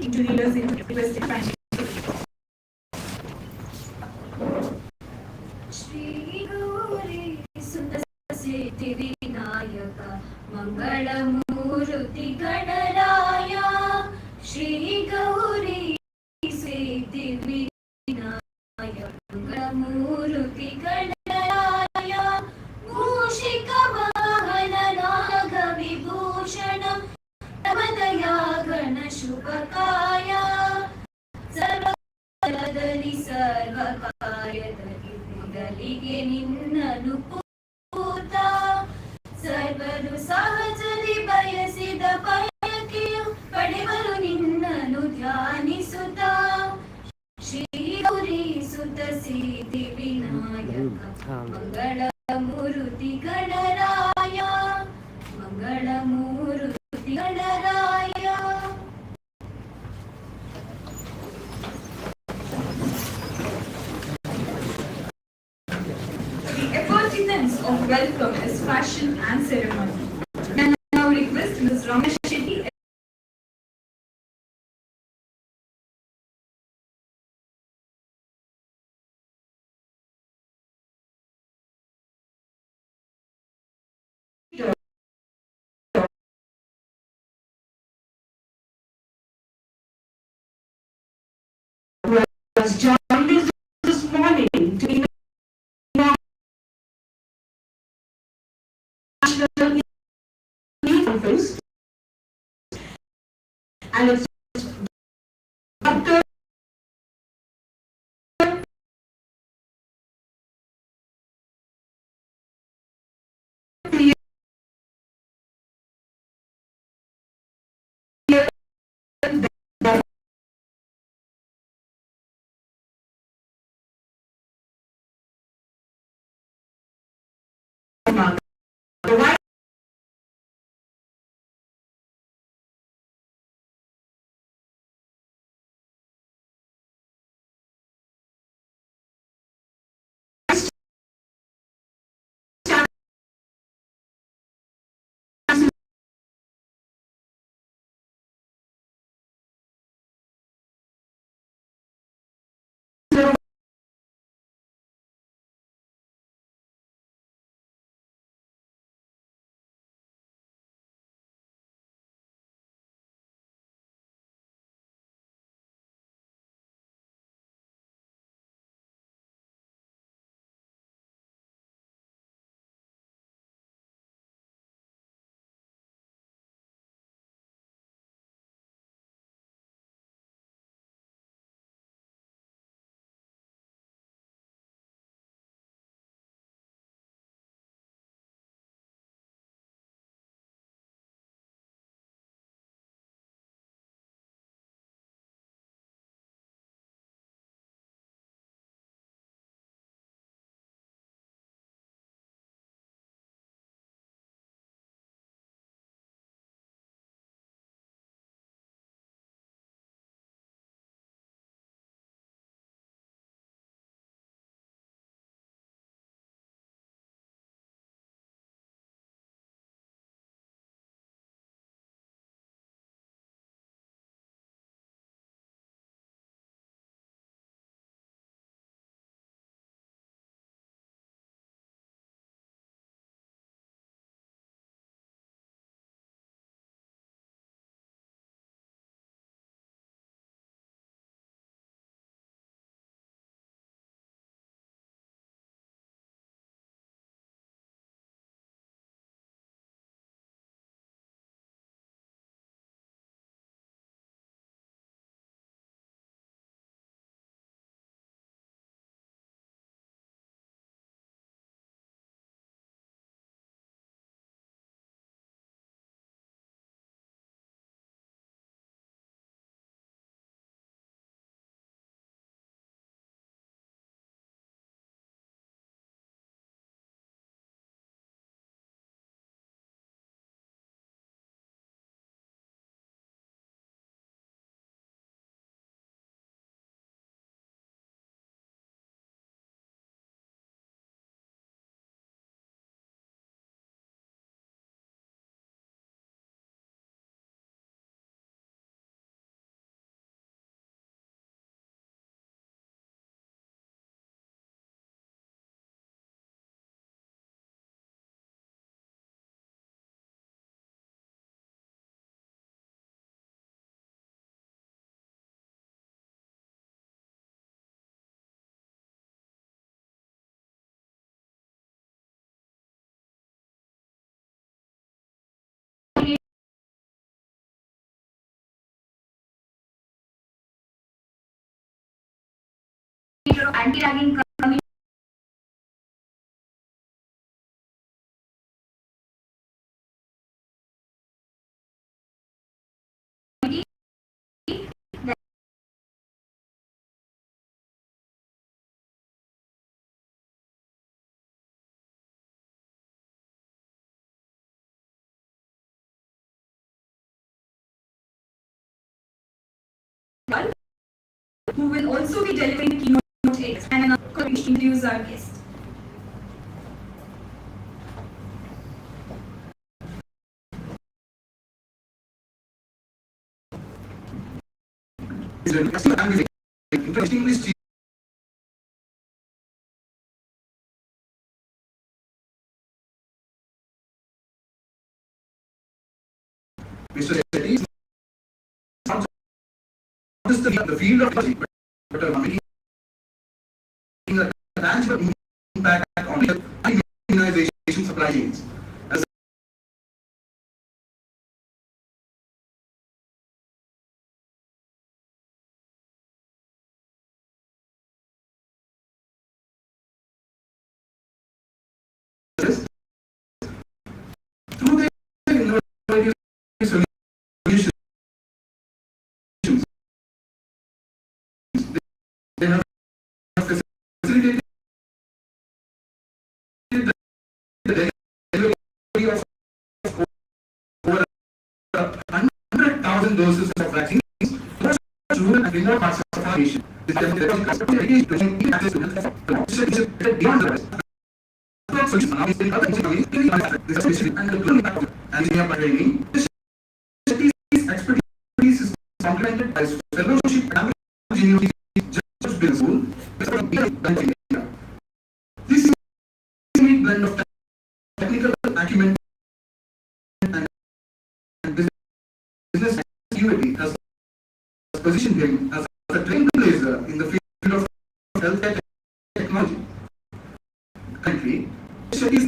into leaders in request expansion. Shri Gauri Sundasiti Vinayaka Mangalamurti Ganaraya Shri Gauri Siti Vinayaka Mangalamurti Ganaraya Mushika Vahana Naga Vibhushanam Namadaya Gana Shubhakaya Sarvadali Sarvakayatari ಗಲಿಗೆ ನಿನ್ನನು ಪೂತ ಸರ್ವರು ಸಹಜದಿ ಬಯಸಿದ ಬಯಕೆಯು ಪಡೆವರು ನಿನ್ನನು ಧ್ಯಾನಿಸುತ್ತ ಶ್ರೀ ಗೌರಿ ಸುತ ಸಿದ್ಧಿ ವಿನಾಯಕ ಮಂಗಳ ಮೂರುತಿ ಗಣರಾಯ ಮಂಗಳ ಮೂರುತಿ Ganaraya. Of welcome is fashion and ceremony. I now request Ms. Ramesh Shetty who has joined us this morning to conference, and it's Dr. Dharma. The of anti-ragging committee who will also be delivering the keynote aids and introduce our guest. Mr. SHETTY is not just the field of technology, but making a tangible impact on the immunization supply chains. As through their innovative solutions, they have facilitated the delivery of over 100,000 doses of vaccines to rural and remote parts of our nation. This demonstrates access to health beyond the West. Solutions now is in other economies, this especially and the global impact and the training. This expertise is complemented by fellowship and university just business school. This unique blend of technical acumen and business activity has positioned him as a trailblazer in the field of healthcare technology. Currently, SHETTY is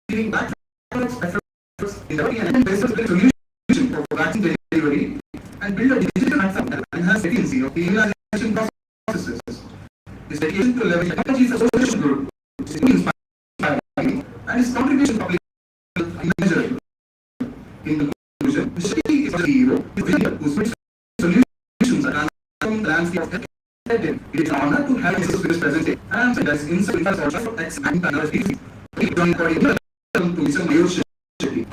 leading Blackfrog's efforts in developing an solution for vaccine delivery and build a digital platform that enhances efficiency of the immunization processes. His dedication to leverage technology is a social good, is inspiring, and his contribution to public health immeasurable. In conclusion, SHETTY is a hero, whose solutions are transforming the landscape of health. It is an honor to have this presentation and as insight for expanding our history. Please join to Mr. MAYUR SHETTY.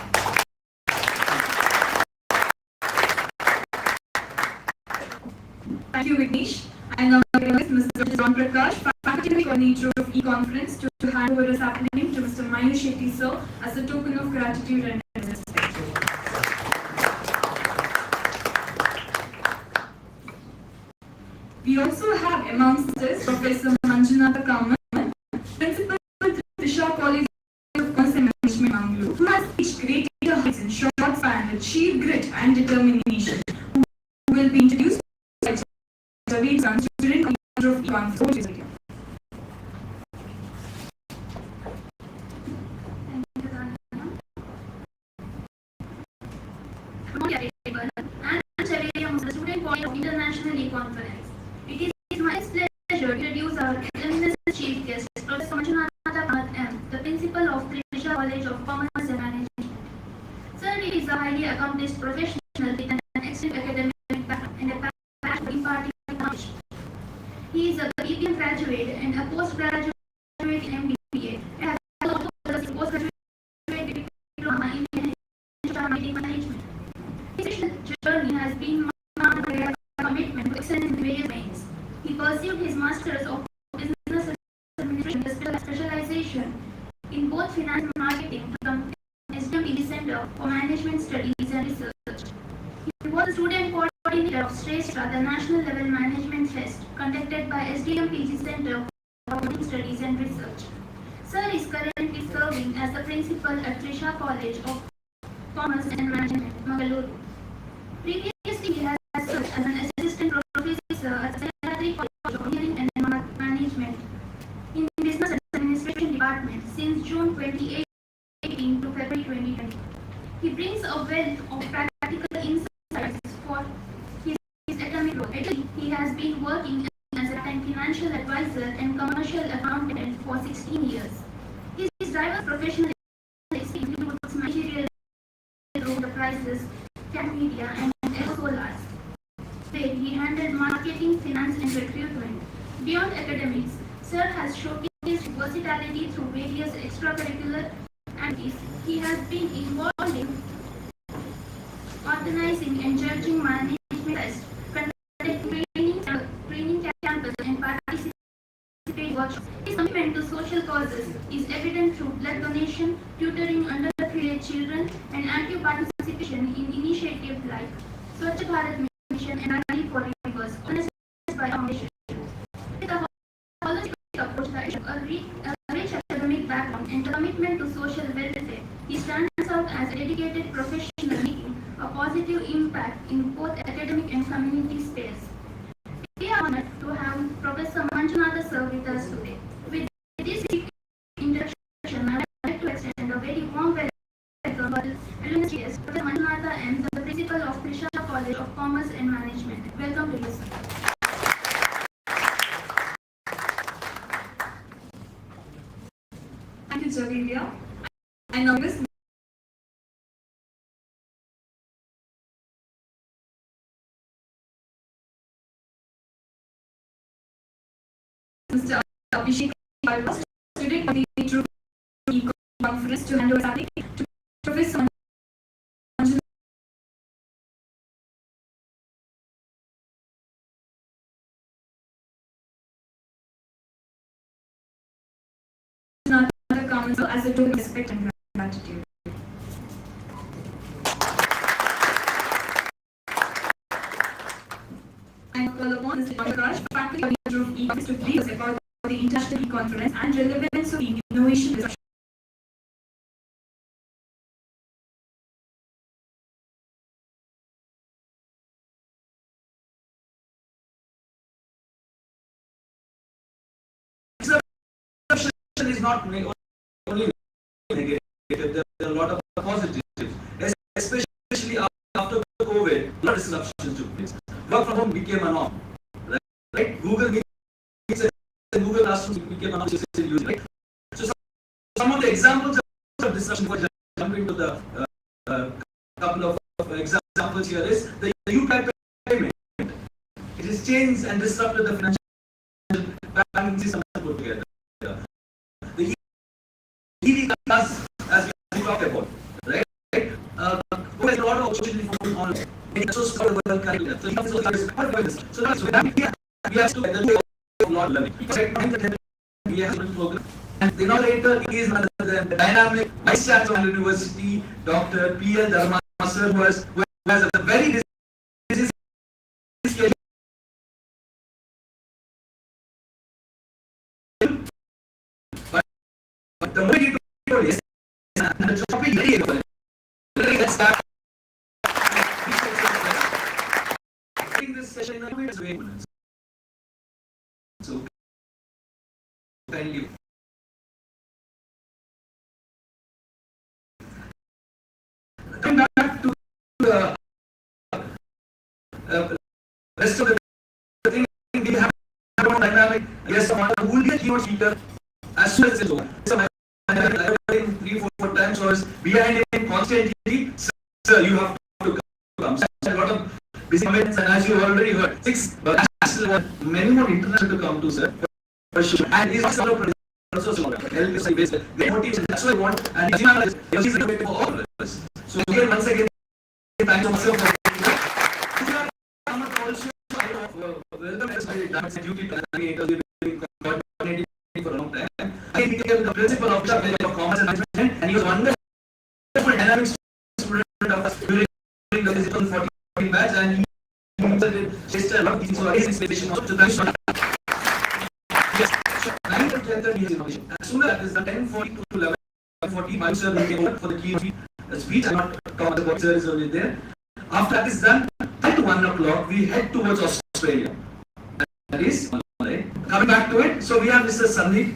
Thank you, Vignesh. I now request Mr. John Prakash, Faculty Coordinator of E-Conference, to hand over this happening to Mr. MAYUR SHETTY, sir, as a token of gratitude and respect. We also have amongst us Professor MANJUNATHA KAMATH, Principal Trisha College of Commerce and Management, Mangalore, who has reached greater heights in short span with sheer grit and determination, who will be introduced by Javeed Khan, student coordinator of E-Conference. Good morning, everyone. I am Javeed, the student coordinator of International E-Conference. It is my pleasure to introduce our ALUMNUS chief guest, Professor MANJUNATHA, the principal of Trisha College of Commerce and Management. Sir is a highly accomplished professional with an excellent academic background and a passion for imparting knowledge. He is a BPM graduate and a postgraduate in MBA and has also possessed a postgraduate diploma in marketing management. His journey has been marked by a commitment to excellence in various domains. He pursued his Masters of Business Administration with specialization in both finance and marketing from SDM Center for Management Studies and Research. He was the student coordinator of Trisha, the national level management fest conducted by SDM PG Center for Management Studies and Research. Sir is currently serving as the principal at Trisha College of Commerce and Management, Mangalore. Previously, he has served as an assistant professor at the College of Engineering and Management in Business Administration Department since June 2018 to February 2020. He brings a wealth of practical insights for his academic role. He has been working as a financial advisor media, and Ecosolars, where he handled marketing, finance, and recruitment. Beyond academics, Sir has showcased versatility through various extracurricular activities. He has been involved in organizing and judging management tests, conducting training campus, and participating workshops. His commitment to social causes is evident through blood donation, tutoring underprivileged children, and active participation in initiatives like Swachh Bharat Mission and Rally for Rivers, organized by Foundation. With a holistic approach, a rich academic background, and a commitment to social welfare, he stands out as a dedicated professional making a positive impact in both academic and community space. We are honored to have Professor Manjunatha sir with us today. With this introduction, I would like to extend a very warm welcome to alumnus Professor Manjunatha and the Principal of Trisha College of Commerce and Management. Welcome to you, sir. Thank you, Javilia. I now miss Mr. Abhishek, student of the True Conference to hand over something to Professor Manjunatha Council as a token of respect and gratitude. I call upon Mr. Prakash, faculty of E-Conference, to brief us about the International E-Conference and relevance of innovation discussion. Is not only negative, there are a lot of positives, especially after COVID. A lot of disruptions took place. Work from home became a norm, right? Google Meets and Google Classrooms became a norm. Right? So some of the examples of disruption, for jumping to the couple of examples here, is the UPI payment. It has changed and disrupted the financial banking system put together. The EV class, as we talked about, right? Who has a lot of opportunity on curriculum. So that's why we have to a lot of learning. We have to program. And the innovator is none other than the dynamic Vice Chancellor of the University, Dr. P.L. Dharma, sir, who has a very busy schedule. But the moment you do this, and the topic is very important. Let's start. Doing this session in a way. So, thank you. Coming back to the rest of the thing, we have dynamic. Yes, someone who will be a keynote speaker as soon as it's over. So, I have 3-4 times, so I was behind him constantly. Sir, you have to come. So, a lot of busy commitments, and as you already heard, 6 national, many more international to come to, sir. For sure. And he's also motivation. That's what I want. And he's innovative for all of us. So again, once again, thank you so much for welcome as my duty to coordinating for a long time. I became the principal of Commerce and Management, and he was wonderful dynamic student of us during the 2014 batch, and he did a lot of things. So his inspiration was to the yes, 9th and 10th years innovation. As soon as that is the 10:40 to 11:40, my sir will came over for the keynote speech. I'm not talking about sir is only there. After that is done, at 1 o'clock, we head towards Australia. That is coming back to it. So we have Mr. Sandeep.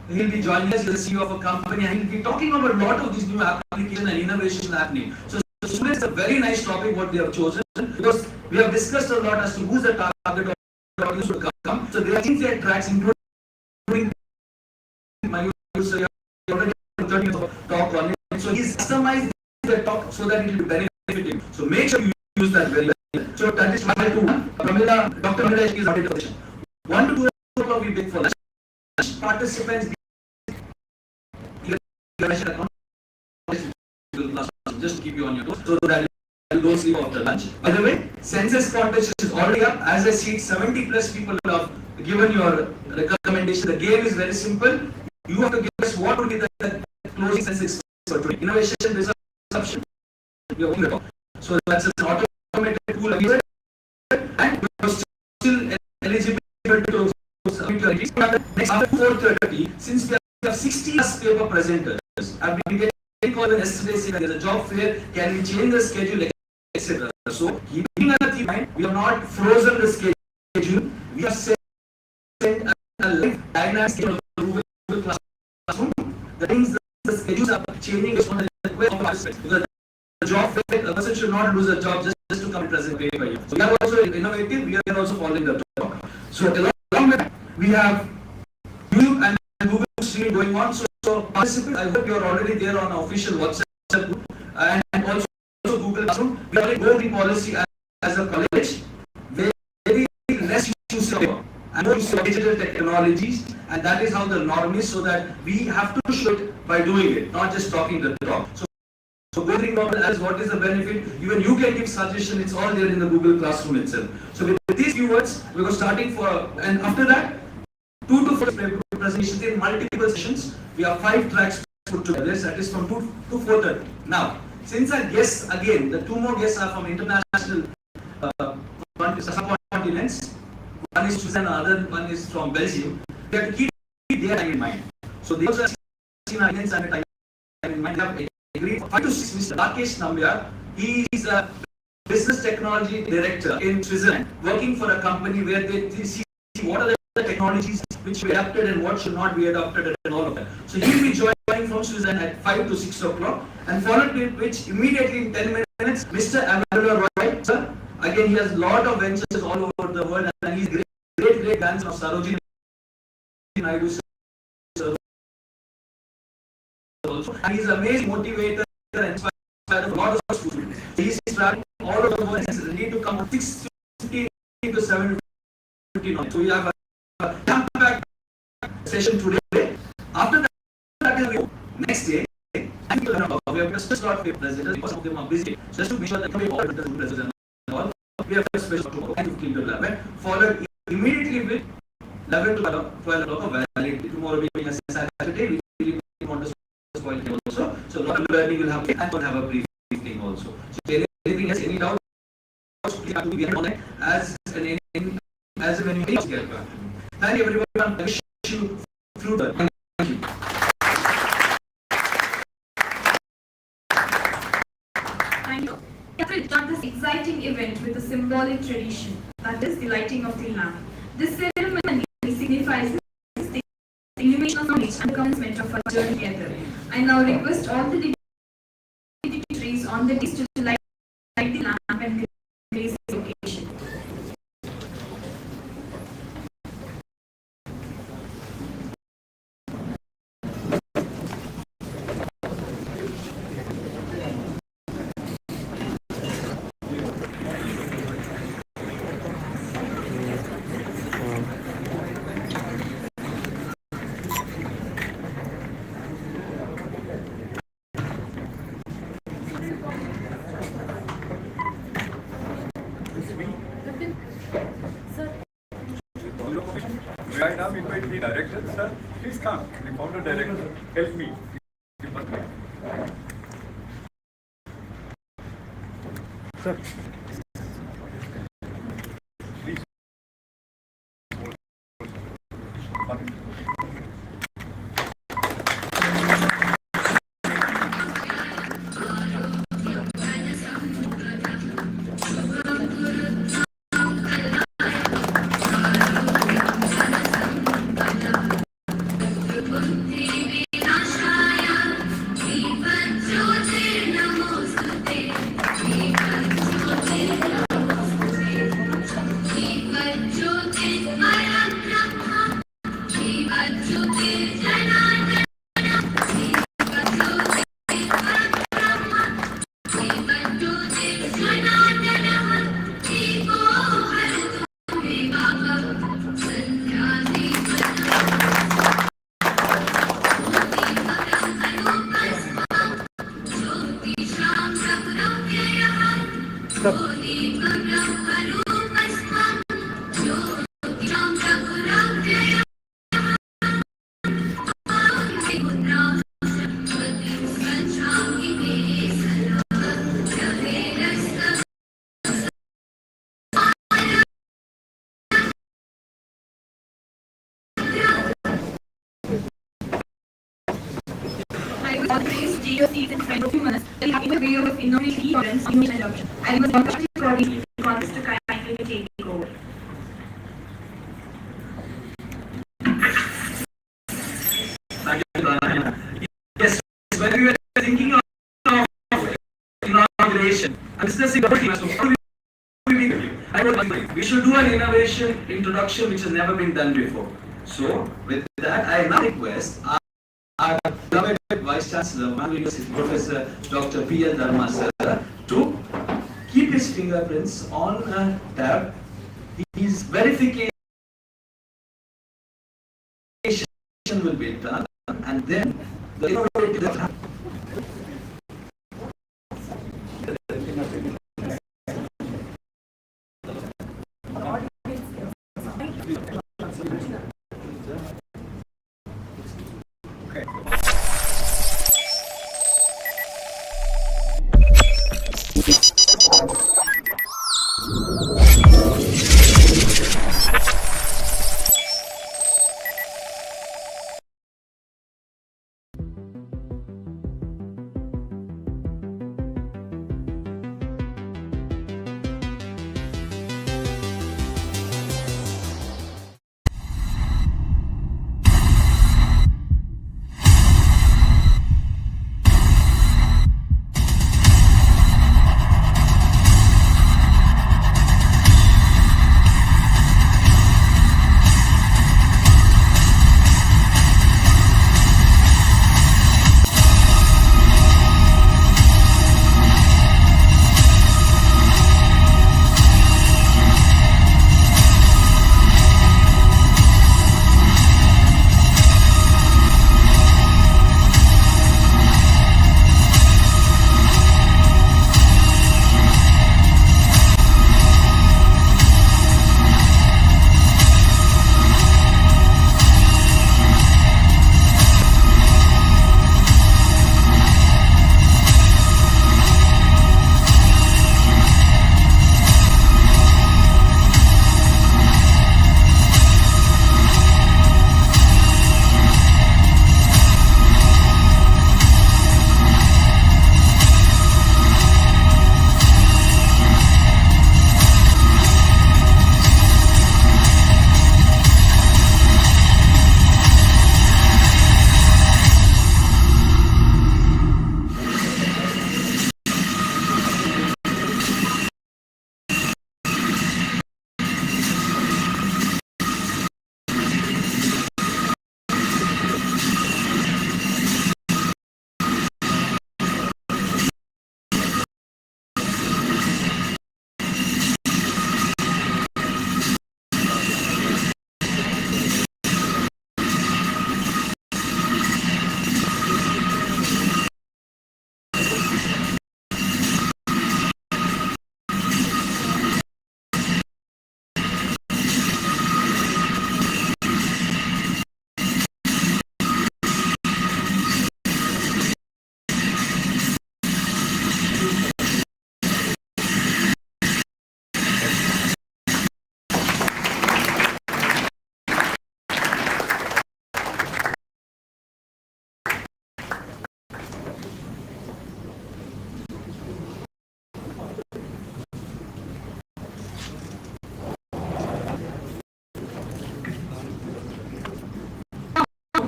He'll be joining us. He's the CEO of a company, and he'll be talking about a lot of these new applications and innovation happening. So students, a very nice topic what they have chosen, because we have discussed a lot as to who's the target audience to come. So there are things that tracks, including MAYUR. So you have already 30 minutes of talk on it. So he's customized the talk so that it will be benefiting. So So make sure you use that very well. So that is why to Pramila, Dr. Pramila is already position. 1 to 2 o'clock we break for lunch. Participants just to keep you on your toes so that you don't sleep after lunch. By the way, census contest is already up. As I see, 70 plus people have given your recommendation. The game is very simple. You have to guess what would be the closing census for today. Innovation, disruption. So that's an automated tool and you're still eligible to submit your next after 4:30. Since we have 60 plus paper presenters, I've been getting called yesterday saying there's a job fair, can we change the schedule, etc. So keeping that in mind, we have not frozen the schedule. We have sent a live dynamic schedule of the Google Classroom. That means the schedules are changing based on the request of participants. Because the job fair, a person should not lose a job just to come and present paper here. So we are also innovative. We are also following the talk. So along with that, we have YouTube and Google streaming going on. So participants, I hope you are already there on our official WhatsApp group and also Google Classroom. We already go the policy as a college. Very less use of paper and more use of digital technologies, and that is how the norm is. So that we have to show it by doing it, not just talking the talk. So going on as what is the benefit, even you can give suggestion, it's all there in the Google Classroom itself. So with these few words, we go starting for, and after that, 2 to 4 presentations in multiple sessions. We have 5 tracks put together, that is from 2 to 4:30. Now, since our guests, again, the 2 more guests are from international subcontinents. One is Switzerland, the other one is from Belgium. We have to keep their time in mind. So they also have 16 ideas and time in mind. They have agreed 5 to 6. Mr. Rakesh Nambiar, he is a business technology director in Switzerland, working for a company where they see what are the technologies which should be adapted and what should not be adopted and all of that. So he will be joining from Switzerland at 5 to 6 o'clock, and followed with which immediately in 10 minutes, Mr. Mangalore Roy, sir. Again, he has a lot of ventures all over the world, and he's great grandson of Sarojini Naidu sir also. And he's an amazing motivator and inspirer of a lot of students. He's traveling all over the world and he's ready to come at 6:15 to 7:15. So we have a unpack session today. After that is next day. And we have just got the presenters because some of them are busy. Just to make sure that we all the presenters and all. We have a special tomorrow and 15 to 11. Followed immediately with 11 to 12 o'clock of validity. Tomorrow being a Saturday, we really want to spoil it also. So a lot of learning will happen and we'll have a briefing also. So anything else, any doubts, please have to be online as an any get back. Thank you everyone. I wish you through that. Thank you. Thank you. We start this exciting event with a symbolic tradition, that is the lighting of the lamp. This ceremony signifies the illumination of knowledge and the commencement of our journey together. I now request all the dignitaries on the dais to light the lamp and grace the occasion. Right now, invite the director, sir. Please come. The founder director, help me. Sir. Please. Namaste. I was always take your seat in front of you must in the way of innovation, tolerance, innovation adoption. I was not for the context to kindly take over. Thank you, Dharma. Yes, when we were thinking of inauguration, I'm discussing about it. So how do we should do an innovation introduction which has never been done before. So, with that, I now request our beloved Vice Chancellor, Mangalore University, Professor Dr. P.L. Dharma sir, to keep his fingerprints on a tab. His verification will be done, and then the innovative will happen.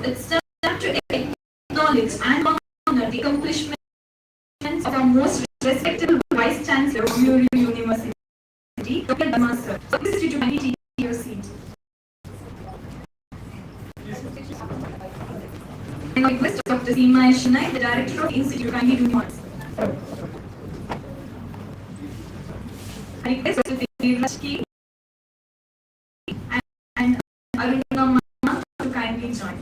It's time to acknowledge and honor the accomplishments of our most respectable Vice Chancellor of MAYUR University, Dr. Dharma sir. So please you to kindly take your seat. And I request Dr. Seema Shinai, the Director of the Institute, kindly do the honors. I request Dr. Devrashki and Aruna to kindly join.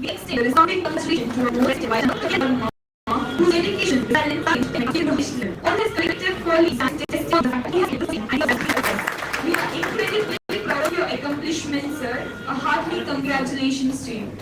We extend a resounding congratulations to our most Dharma, whose dedication, talent, and innovation, all his collective qualities and testimony of the fact that he has been doing and we are incredibly proud of your accomplishments, sir. A hearty congratulations to you.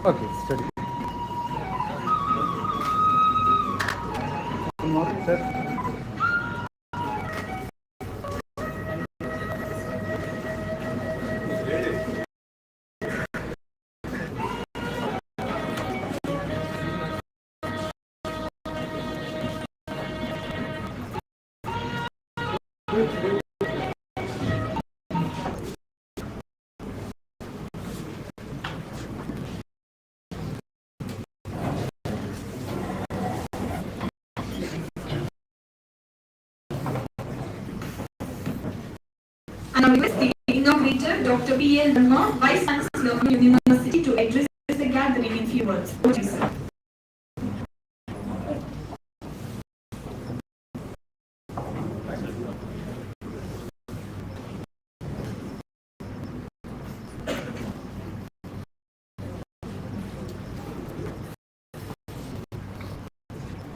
Okay, study. Good morning, sir. And now request the inaugurator, Dr. P.L. Dharma, Vice Chancellor of the University, to address the gathering in few words. Over to you, sir.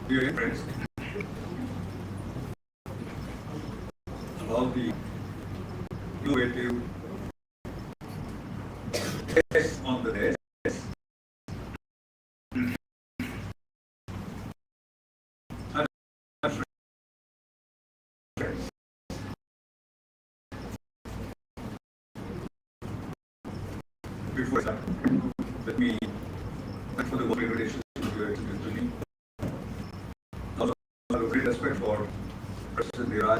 Dear friends, all the innovative tests on the desk. Before I start, let me thank for the warm invitation to me. Also, I have a great respect for President Viraj,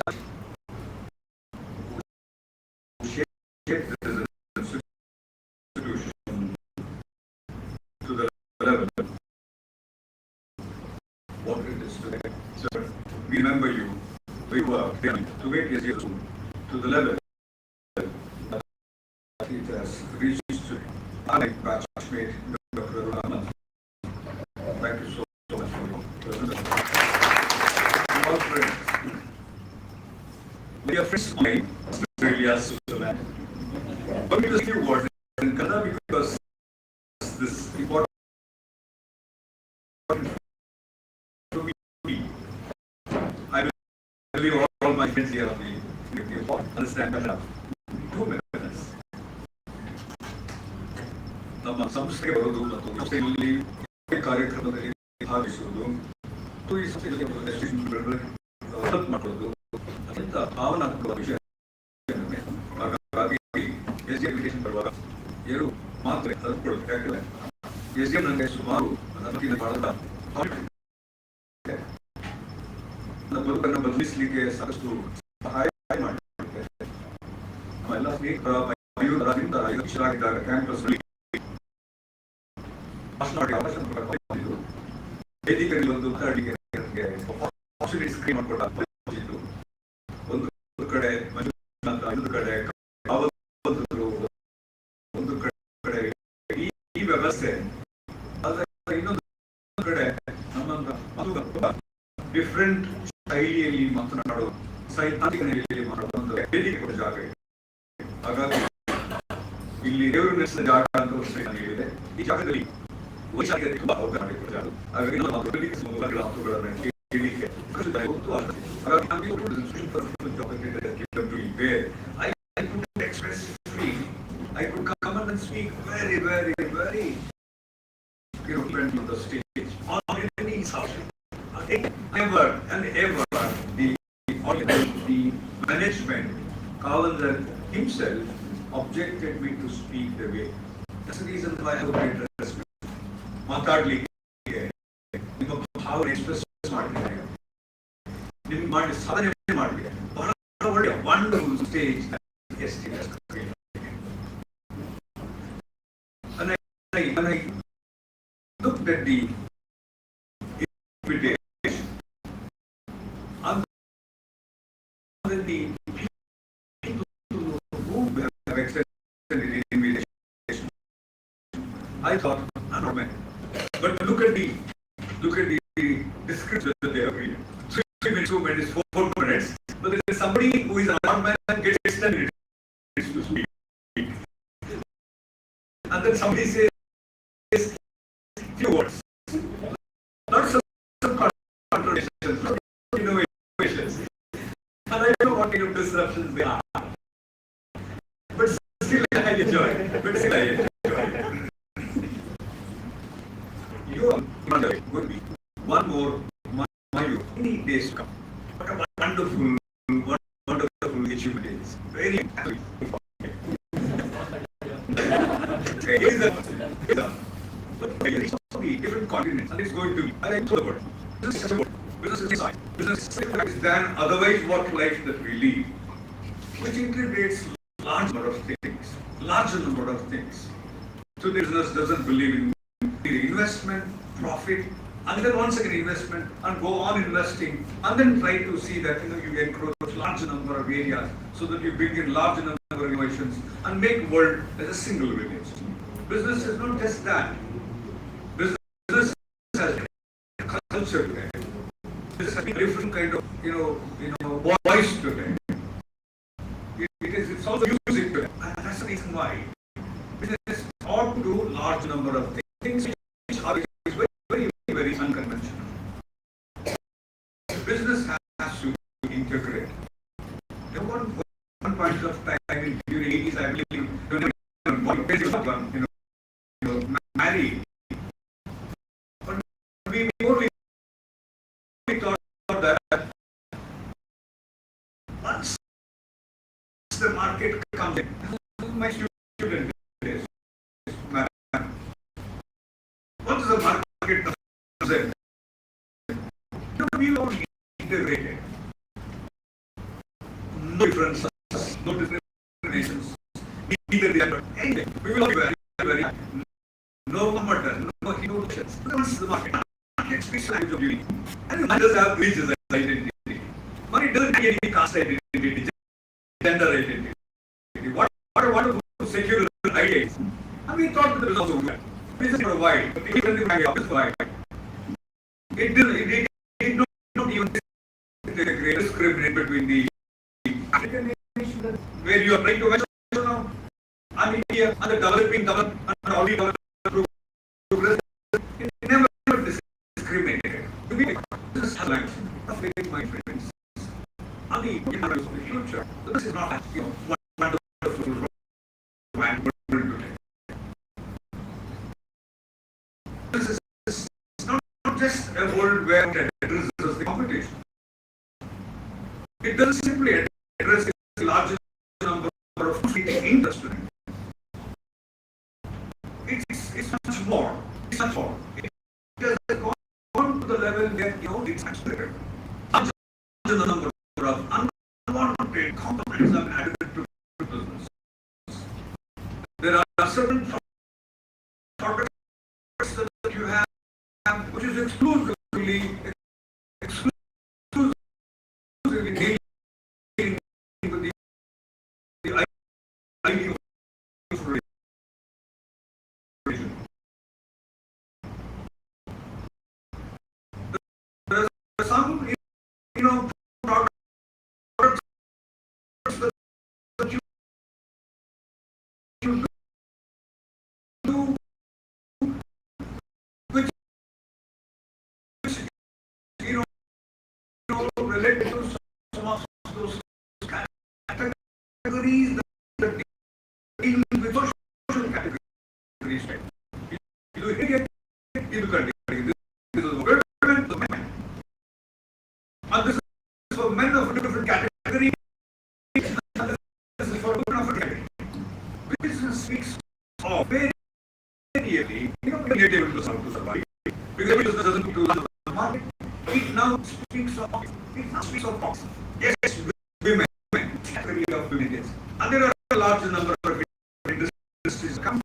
who shaped this institution to the level what it is today. Sir, we remember you. We were to 8 years old, to the level that it has reached today. My batchmate, Dr. Kamath. Thank you so much for your presence. All friends, dear friends of mine, Australia, Switzerland. But because few words in Kannada, because this important to me. I believe all my friends here on the understand Kannada. 2 minutes. ನಮ್ಮ ಸಂಸ್ಥೆಗೆ ಬರೋದು ಮತ್ತು ಸಂಸ್ಥೆಯಲ್ಲಿ ಕಾರ್ಯಕ್ರಮದಲ್ಲಿ ಭಾಗವಹಿಸುವುದು ಮತ್ತು ಈ ಸಂಸ್ಥೆಯಲ್ಲಿ help ಮಾಡೋದು ಅತ್ಯಂತ ಭಾವನಾತ್ಮಕ ವಿಷಯ. ಹಾಗಾಗಿ ಎಜುಕೇಶನ್ ಬರುವಾಗ 2 ಮಾತ್ರ ತಲುಪಿಕೊಳ್ಳೋದು. ಯಾಕಂದ್ರೆ SDM ನನಗೆ ಸುಮಾರು ಅದಕ್ಕಿಂತ ಬಹಳ ನನ್ನ ಬದುಕನ್ನು ಬದಲಿಸಲಿಕ್ಕೆ ಸಾಕಷ್ಟು ಸಹಾಯ ಮಾಡಿದೆ. ನಮ್ಮೆಲ್ಲ ಸ್ನೇಹಿತರ ಮಯೂರರಿಂದ 5 ವರ್ಷರಾಗಿದ್ದಾಗ ಕ್ಯಾಂಪಸ್ ವೇದಿಕೆಯಲ್ಲಿ ಒಂದು ಸ್ಕ್ರೀನ್ ಮಾಡಿಕೊಟ್ಟು ಒಂದು ಕಡೆ ಮಂಜುನಾಥ, ಇನ್ನೊಂದು ಕಡೆ ಒಂದು ಕಡೆ ಈ ವ್ಯವಸ್ಥೆ, ಇನ್ನೊಂದು ಕಡೆ ನಮ್ಮ ಡಿಫ್ರೆಂಟ್ ಶೈಲಿಯಲ್ಲಿ ಮಾತನಾಡೋ ಸೈದ್ಧಾಂತಿಕ ನೆಲೆಯಲ್ಲಿ ಮಾಡುವಂತ ವೇದಿಕೆ ಕೊಟ್ಟ ಜಾಗ ಇದೆ. ಹಾಗಾಗಿ ಇಲ್ಲಿ ದೇವರು ನೆಲೆಸಿದ ಜಾಗ ಅಂತ ಒಂದು ನಾನು ಹೇಳಿದೆ. ಈ ಜಾಗದಲ್ಲಿ ವೈಶಾಖದಲ್ಲಿ ತುಂಬಾ ಅವಕಾಶ ಮಾಡಿಕೊಟ್ಟ ಜಾಗ. ಹಾಗಾಗಿ ನಮ್ಮ ಮಾತುಗಳನ್ನು ಕೇಳಲಿಕ್ಕೆ ಹಾಗಾಗಿ I could express free. I could come and speak very, very, very different on the stage on any subject. Ever and ever the management, Chancellor himself objected me to speak the way. That's the reason why I have a great respect. ಮಾತಾಡ್ಲಿಕ್ಕೆ ನಿಮ್ಮ ಭಾವನೆ express ಮಾಡ್ತಿದ್ದಾರೆ, ನಿಮ್ಮ ಮಾಡಿ ಸಾಧನೆ ಮಾಡಲಿಕ್ಕೆ ಬಹಳ ಒಳ್ಳೆಯ wonderful stage And I looked at the have extended the invitation. I thought, I'm not man. But look at the description that they have read. 3 minutes, 2 minutes, 4 minutes. But there is somebody who is an odd man and gets extended to speak. And then somebody says few words. Not some contradictions, not innovations. And I don't know what kind of disruptions they are. But still I enjoy it. You are going to be one more MAYUR many days to come. What a wonderful achievement it is. Very happy. Different continents, and it's going to be. I like the word. Business is inside. Business is than otherwise what life that we lead, which integrates larger number of things. So the business doesn't believe in the investment, profit, and then once again investment, and go on investing, and then try to see that you encroach larger number of areas, so that you bring in larger number of innovations and make world as a single village. Business is not just that. Business has culture today. Business has a different kind of voice today. It's also music today. And that's the reason why business ought to do large number of things which are very unconventional. Business has to integrate. One point of time during the 80s, I believe, married. But we only thought that once the market comes in, my student is once the market comes in, we will integrate it. No differences, no discriminations, neither the other. Anyway, we will be very happy. No murder, no emotions. Once the market speaks language of beauty. And money doesn't have religious identity. Money doesn't have any caste identity, gender identity. What a wonderful secular idea is. And we thought that it was also good. We just provide, but even if I provide, it did not even discriminate between the African nations where you are trying to measure now, and India and the developing and already developed progress, it never discriminated. To me, this is like my friends. And the future. So this is not wonderful man today. This is not just a world where it addresses the competition. It doesn't simply address the largest number of fleeting industry. It's much more. It's much more. It has gone to the level where it's accelerated. The number of unwanted components are added to business. There are certain products that you have which is exclusively dealing with the idea of region. There are some products that you do which related to some of those categories that deal with social categories. You get into categories. This is for women to men. And this is for men of a different category. And this is for women of a category. Business speaks of very clearly, related to survive. Because business doesn't do the market. It now speaks of box. Yes, women, category of women, yes. And there are a large number of industries come.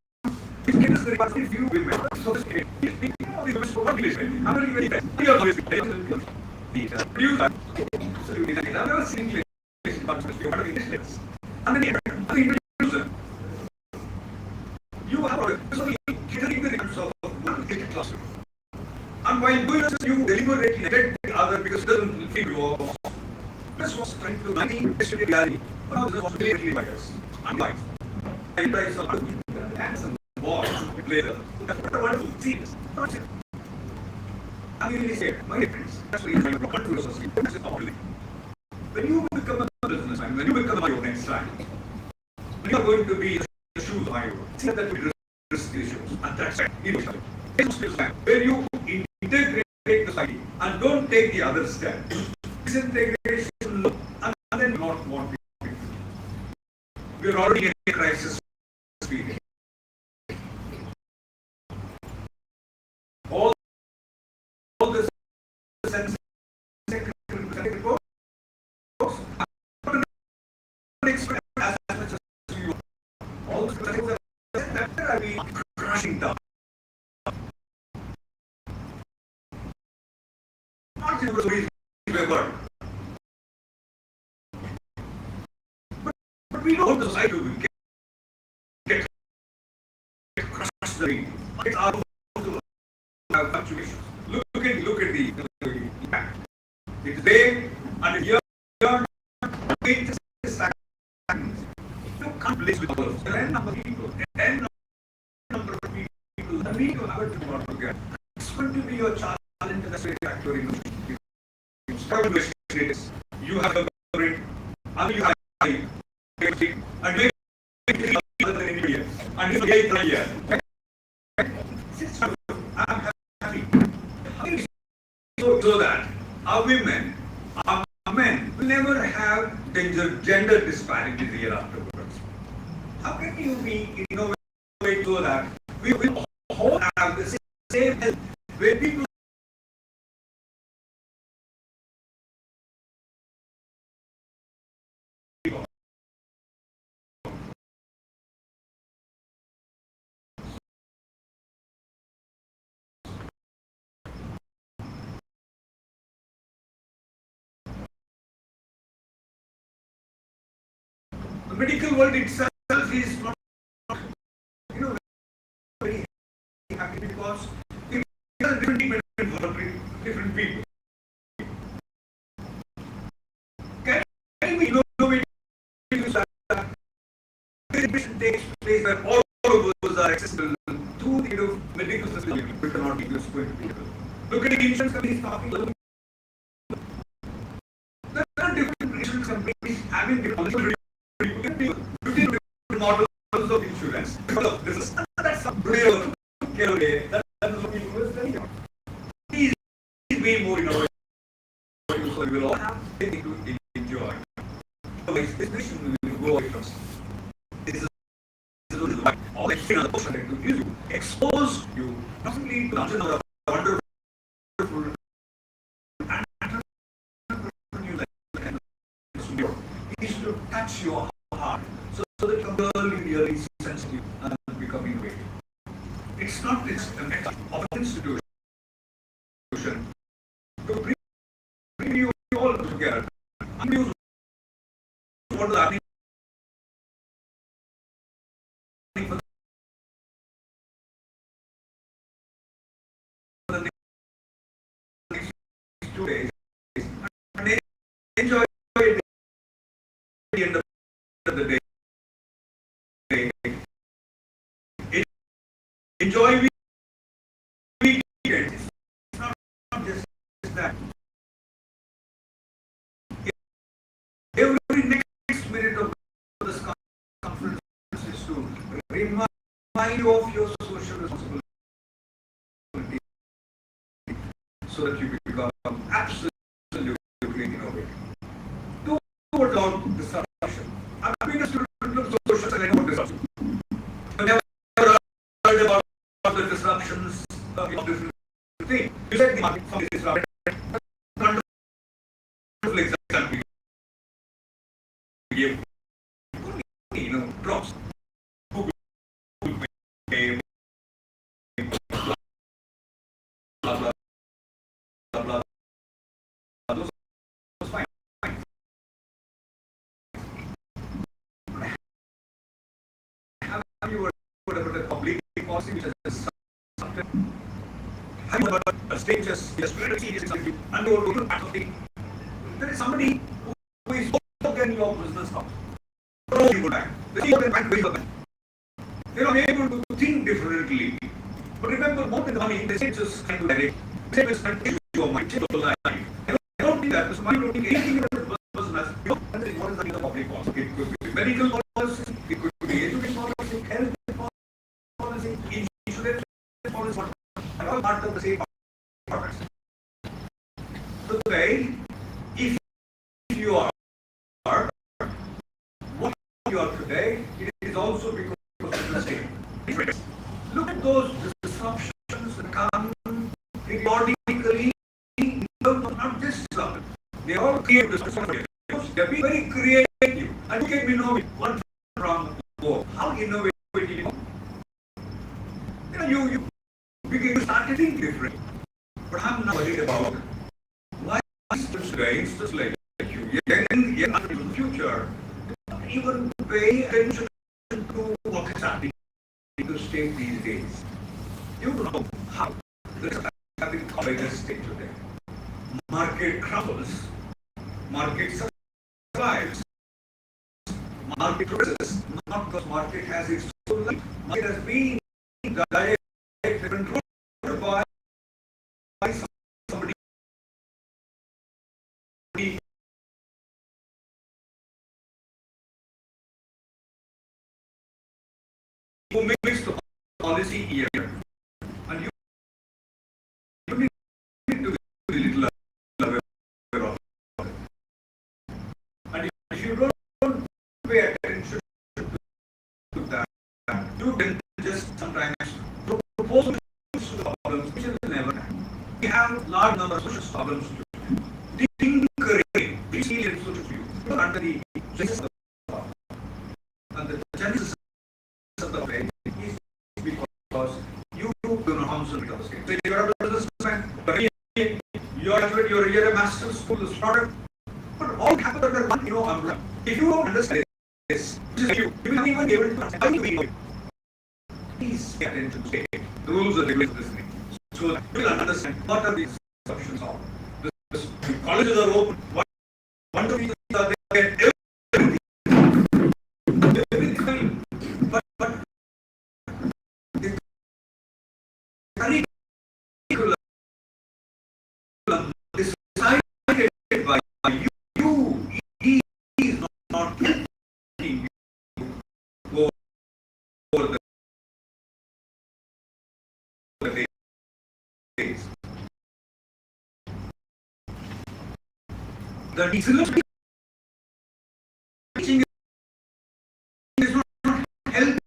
It is very few women. So this is for what is it? I'm very bad. You are obviously producer. So you need to have a single but you have a and then the producer. trying to manifest reality. But now this was really by us. Unlike I try some handsome boy to play the what a wonderful scene. I'm really scared. My friends, that's why I'm going to society. That's the problem. When you become a businessman, when you become a MAYUR next time, you are going to be the shoes of MAYUR. See that we risk the shoes. And that's right. Where you integrate the society and don't take the other step. Disintegration and then not want people. We are already in a crisis period. All this sense as much as you all the things that are being crashing down. Not in the reason word. But we know the society will get crushed the read. It's our own to have fluctuations. Look at the impact. It's day and a year. It is stagnant. You can't place with others. There are n number of people. N number of people that need to have it work together. It's going to be your challenge in the state factor in you have a brain, and you have and maybe other than India, and you get a year. I'm happy. So that our women, our men will never have gender disparities year afterwards. How can you be innovative so that we will all have the same health where people the medical world itself is not, very happy because it is different treatment for different people. Can we innovate that innovation takes place where all of those are accessible through the medical system? We cannot be just going to people. Look at the insurance companies talking. There are different insurance companies having different models of insurance. That's a brave career. That's what people will study on. These way more innovative, so we will all have something to enjoy. Otherwise, this mission will go away from us. This is all I say on the post to use you, expose you, not only to the wonderful and you like is to touch your heart. So that you girl in really sensitive and become innovative. It's not this of an institution to bring you all together and use what the happening for the next 2 days and enjoy it at the end of the day. Enjoy weekends. It's not just that. Every next minute of this conference is to remind you of your social responsibility so that you become absolutely innovative. Towards our disruption. I've been a student of social science and disruption. I've never heard about the disruptions of different things. You said the market from disruption. Wonderful example. We gave, props. Google came, blah, blah, blah, blah. Those was fine. Have you heard about the public policy which has something? Have you heard about the state just very serious and there is somebody we spoken your business now. You go back. The CEO can way back. They are able to think differently. But remember, more than money, they say just kind of direct. They say just change your mind, change your life. I don't think that. Because money don't think anything about the person has. You don't think what is the public policy? It could be medical policy, it could be education policy, health policy, insurance policy, and all part of the same products. So today, if you are what you are today, it is also because of the same. Look at those disruptions that come periodically, not just disruption. They all create disruption. They are being very creative. And you can be knowing one from four. How innovative you are. You begin to start to think different. But I'm not worried about why today, just like you, young in the future, not even pay attention to what is happening in the state these days. You know how this is happening in the state today. Market crumbles, market survives, market rises, not because market has its own life. Market has been directed and controlled by somebody who makes the policy here. And you need to be a little aware of it. And if you don't pay attention to that, you can just sometimes propose solutions to the problems which is never happened. We have large number of social problems to tinkering, resilient solutions under the chances of the law. And the chances of the way is because you do not concentrate on the state. So you are a businessman, you're a master's school, this product, but all happens under one umbrella. If you don't understand this, you will not even be able to understand how you do it. Please pay attention to the rules and regulations of this thing, so that you will understand what are these options are. The colleges are open, one to these are there, everything, but the curriculum decided by you is not letting you go over the days. The disruptive teaching is not helping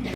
you.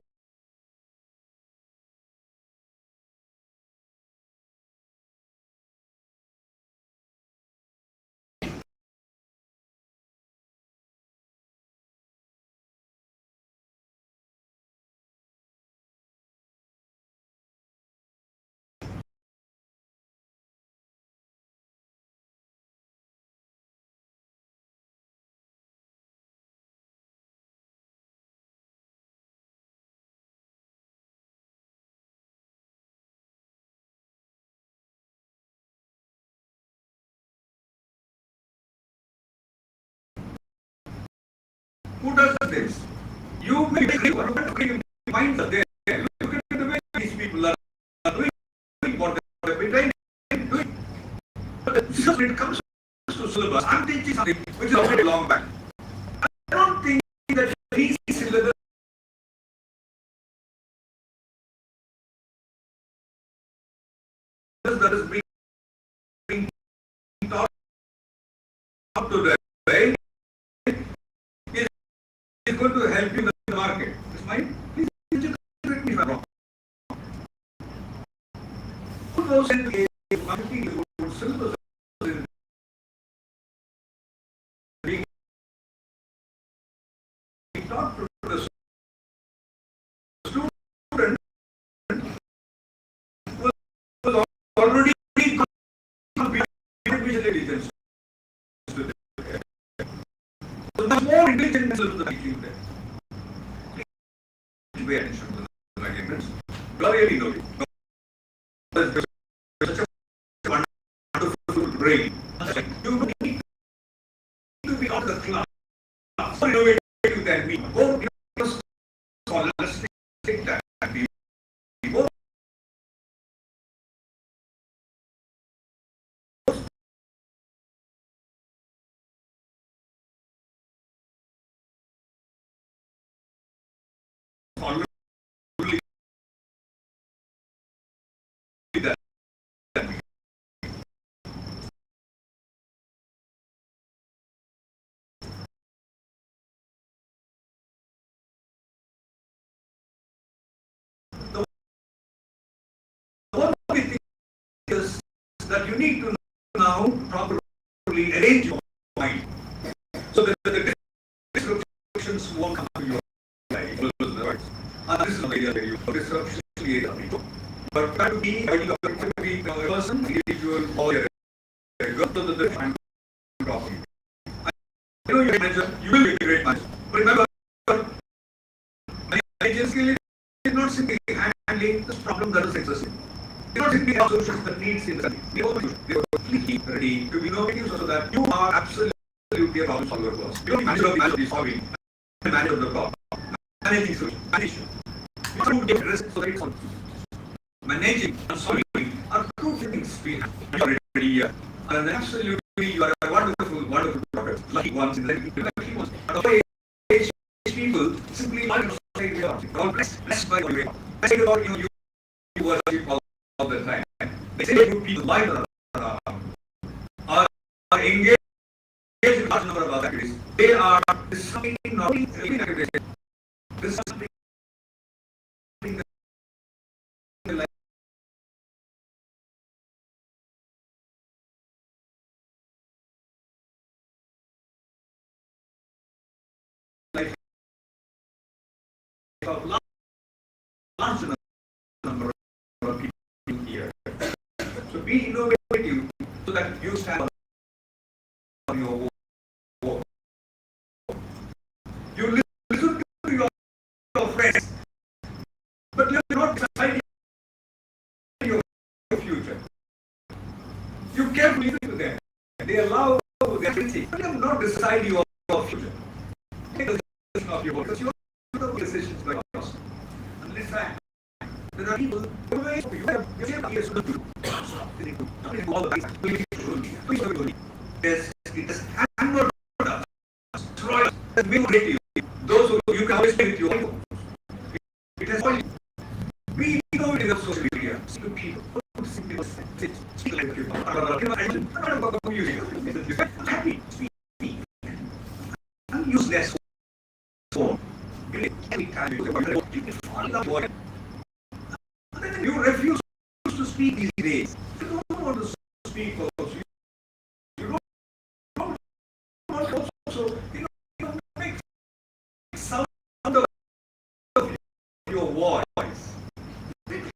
Who does this? You may agree, what minds are there. Look at the way these people are doing what they have been trying to do. But when it comes to syllabus, I'm teaching something which is already long back. I don't think that these syllabus that is being taught up to the way is going to help you in the market. Is mine? Please correct me if I'm wrong. 2008, 150 years old syllabus is being taught to the student was already intelligence. So the more intelligent than the teaching there. Please pay attention to the arguments. You are really knowing. Such a wonderful brain. You don't need simply not the class. More innovative than me. More scholastic than me. More formulate than me. The one big thing is that you need to now properly arrange your mind so that the disruptions won't come to your life. And this is the area where you disruption area. But try to be a person, individual, or a girl, so that the time properly. I know you're a manager, you will be a great manager. But remember, managerial skill is not simply handling this problem that is existing. It's not simply about solutions that needs in the country. They are completely ready to be innovative so that you are absolutely a problem solver first. You don't manage the solving, manager of the problem, managing solutions, managing. You have to take risks so that it's managing and solving are two things we are ready here. And absolutely, you are a wonderful, wonderful product. Lucky ones in the lucky ones. But the age people simply not say we are all blessed by your way. Blessed about you worship all the time. They say good people like are engaged in a large number of activities. They are disrupting not only activities. This is something like a large number of people here. So be innovative so that you stand on your work. You listen to your friends, but you're not deciding your future. You carefully listen to them. They allow their thinking, but you not decide your future. Take a decision of your work because you don't make decisions by yourself. And this fact, there are people who have years to do all the things. It has hammered us, destroyed us, and we will hate you. Those who you can always stay with you. It has spoiled you. We innovative of social media. Speak to people. Speak like people. I'm happy. Speak. I'm useless for every time you fall in love. And then you refuse to speak these days. You don't want to speak also. You don't want also, make sound of your voice. People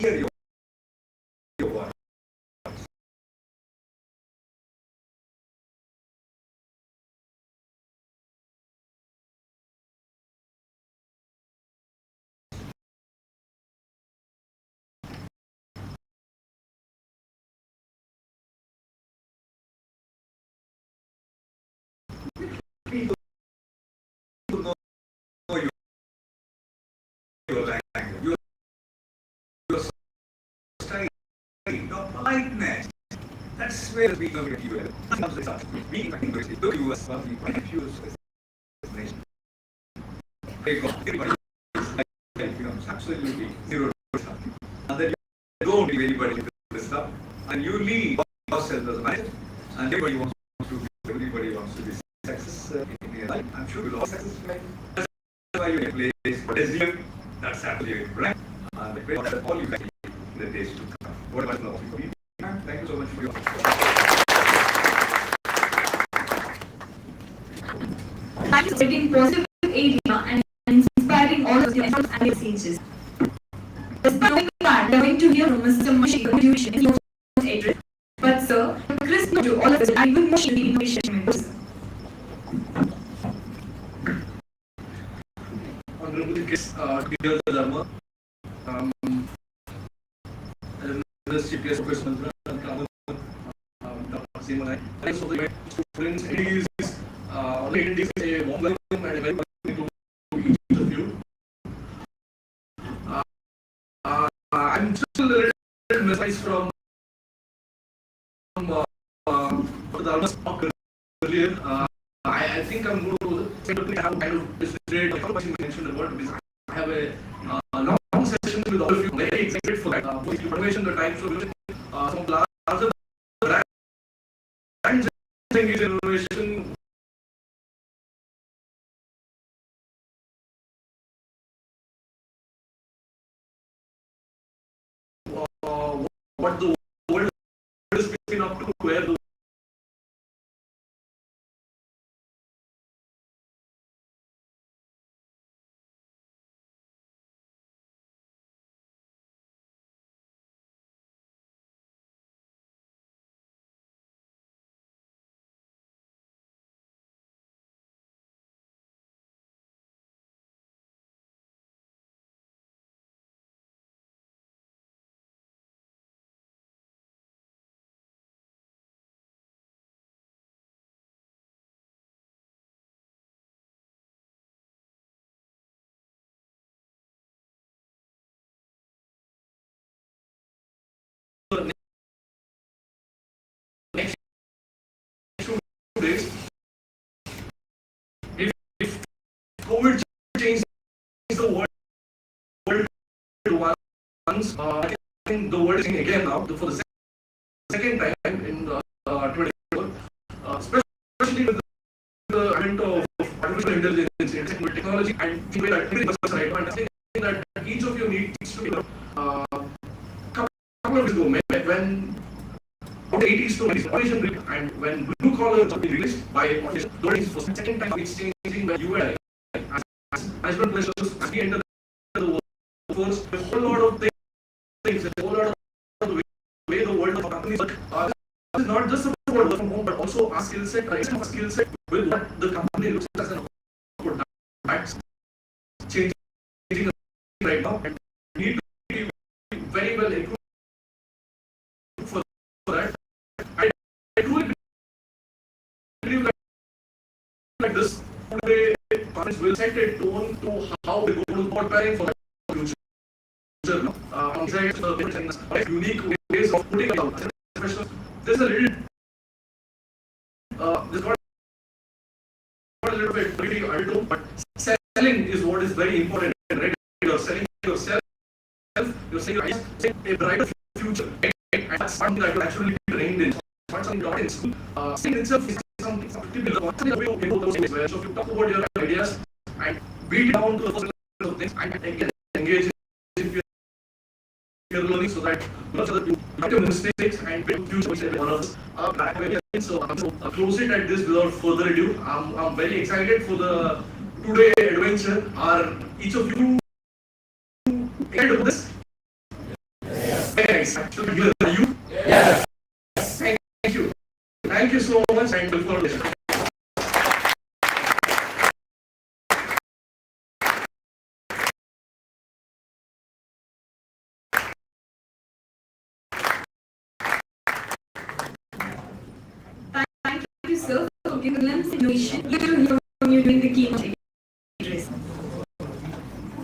hear your voice. People know your language, your style, your politeness. That's where we know you well. Sometimes it's up to me, I think it's look you as one thing, I confuse nation. Everybody is like, absolutely zero. And then you don't leave anybody to this stuff, and you leave yourself as a manager, and everybody wants to be success in your life. I'm sure you'll all success in life. That's why you're in a place for SDM. That's absolutely right. And the great all you guys in the days to come. What about now? Thank you so much for your Thank you for spreading positive area and inspiring all of the efforts and exchanges. Going back, we're going to hear from Mr. Mashi contribution in your address. But sir, Chris, to all of us, I will motion the innovation members. Honorable guests, dear Dharma, this chief guest Professor Manjunatha, same line. Thanks for the students. It is a warm welcome and a very welcome to each of you. I'm still a little mesmerized from the Dharma talk earlier. I think I'm going to have kind of illustrate a couple of mentioned the word because I have a long session with all of you. Very excited for that. For the information, the types of some larger brands engage in innovation. What the world is picking up to, where the next 2 days, if COVID changed the world once, I think the world is changing again now for the second time in 2024, especially with the advent of artificial intelligence, technology, and the way that every person right now, and I think that each of you needs to be couple of years ago when 80s to 90s, automation and when blue collar was being released by automation, for the second time it's changing where you and I, as management professionals, as we enter the workforce, a whole lot of things, a whole lot of the way the world of companies work. This is not just about work from home, but also our skill set, with what the company looks as an output. That's changing right now, and we need to be very well equipped for that. I truly believe that this today conference will set a tone to how we go to preparing for the future. Unique ways of putting it out. There's a little, there's not a little bit pretty alto, but selling is what is very important, right? You're selling yourself, you're saying a brighter future, right? And that's something that you're actually trained in. Not something taught in school. Selling itself is something typical. So if you talk about your ideas and beat it down to the first level of things and again engage in your learning so that you make your mistakes and make future one of us. So I'll close it at this without further ado. I'm very excited for the today adventure. Are each of you excited about this? Yes. Actually, are you? Yes. Thank you. Thank you so much and look forward to it. Thank you, sir, for giving a glimpse of innovation. You will hear from you during the keynote address.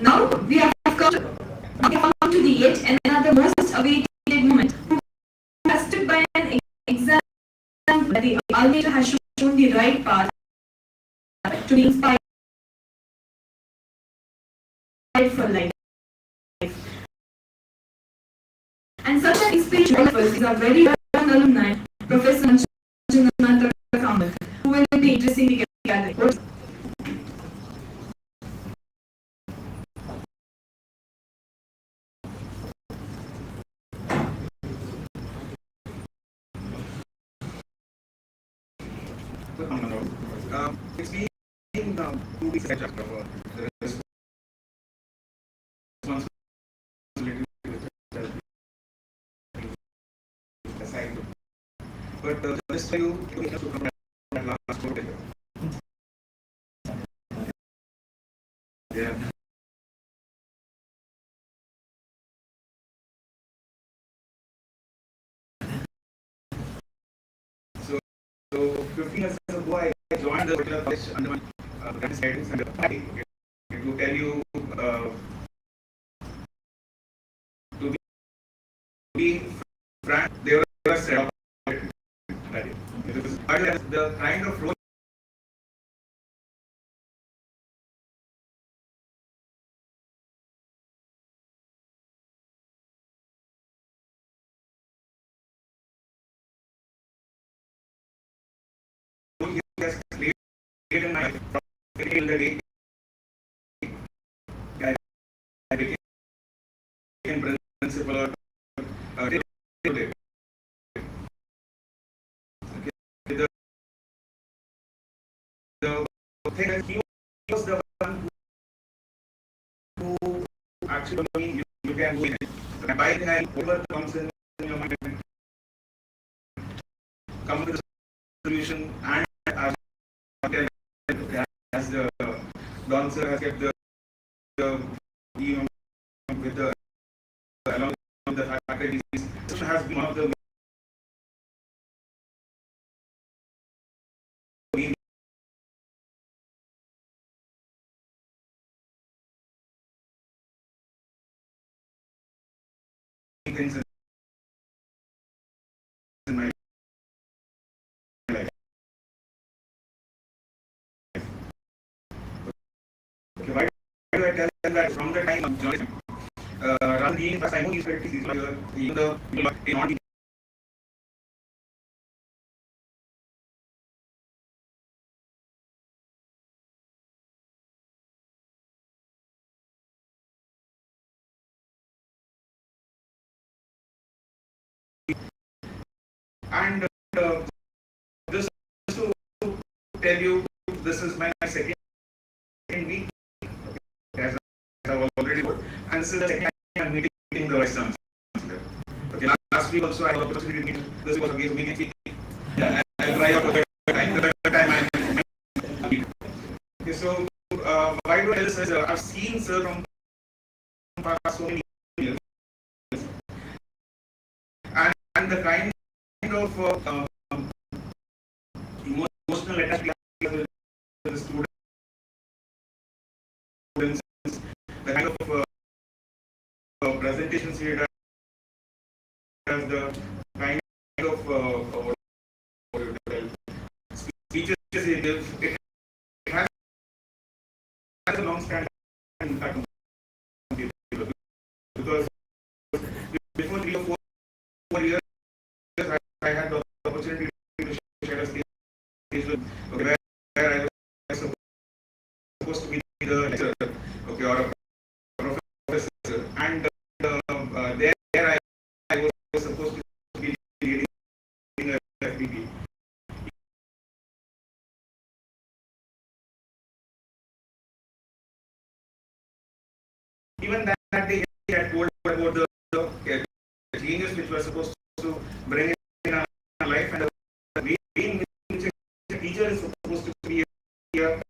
Now we have come to the yet another most awaited moment. Tested by an example, the ultimate has shown the right path to be inspired for life. And such an inspiration is our very own alumni, Professor MANJUNATHA, KAMATH, who will be addressing the gathering. It's been 2 weeks of the responsibility assigned. But just for you have to come and last quarter. Yeah. So 15 years ago, I joined the particular college under my guidance, and to tell you, to be frank, they were set up. Because the kind of role he has played in my life from till the day I became principal or till today. Okay. The thing is, he was the one who actually told me you can go in. And by the time whatever comes in your mind, come to the solution, and as the dancer has kept the team with the along with the faculties, has been one of the main things in my life. Okay, why do I tell them that from the time of joining, rather being first, I know these faculties, even the people not and just to tell you, this is my second week, as I've already told, and this is the second time I'm meeting the Vice Chancellor. Okay, last week also I had the opportunity to meet, this was again meeting. Yeah, I'll try out the time I'm okay, so why do I tell this is, I've seen sir from past so many years, and the kind of emotional attachment with the students, the kind of presentations he does, the kind of speeches he gives, it has a long-standing impact on people. Because before 3 or 4 years, I had the opportunity to share a stage with, okay, where I was supposed to be the lecturer, okay, or a professor, and there I was supposed to be leading a FPP. Even that day he had told about the changes which were supposed to bring in our life, and the way in which a teacher is supposed to be a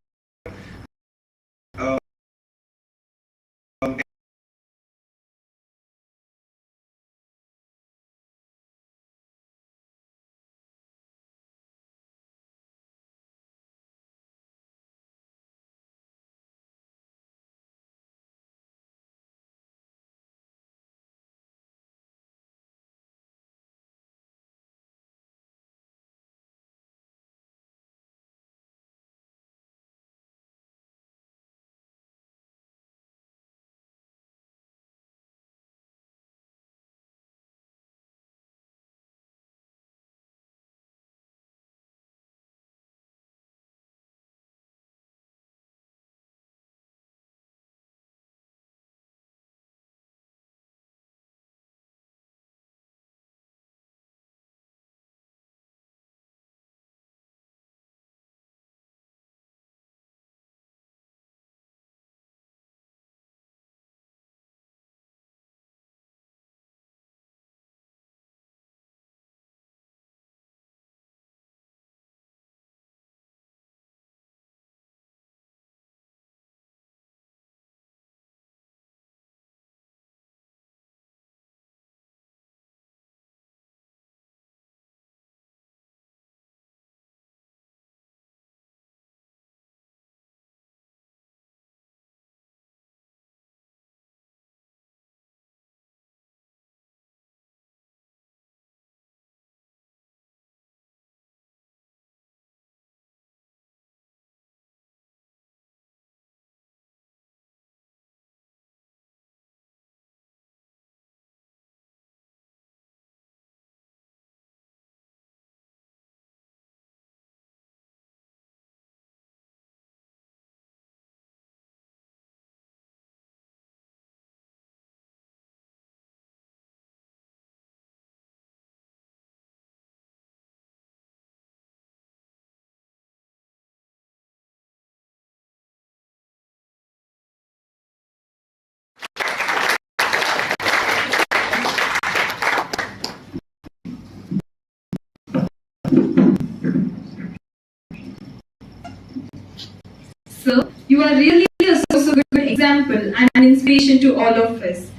and inspiration to all of us.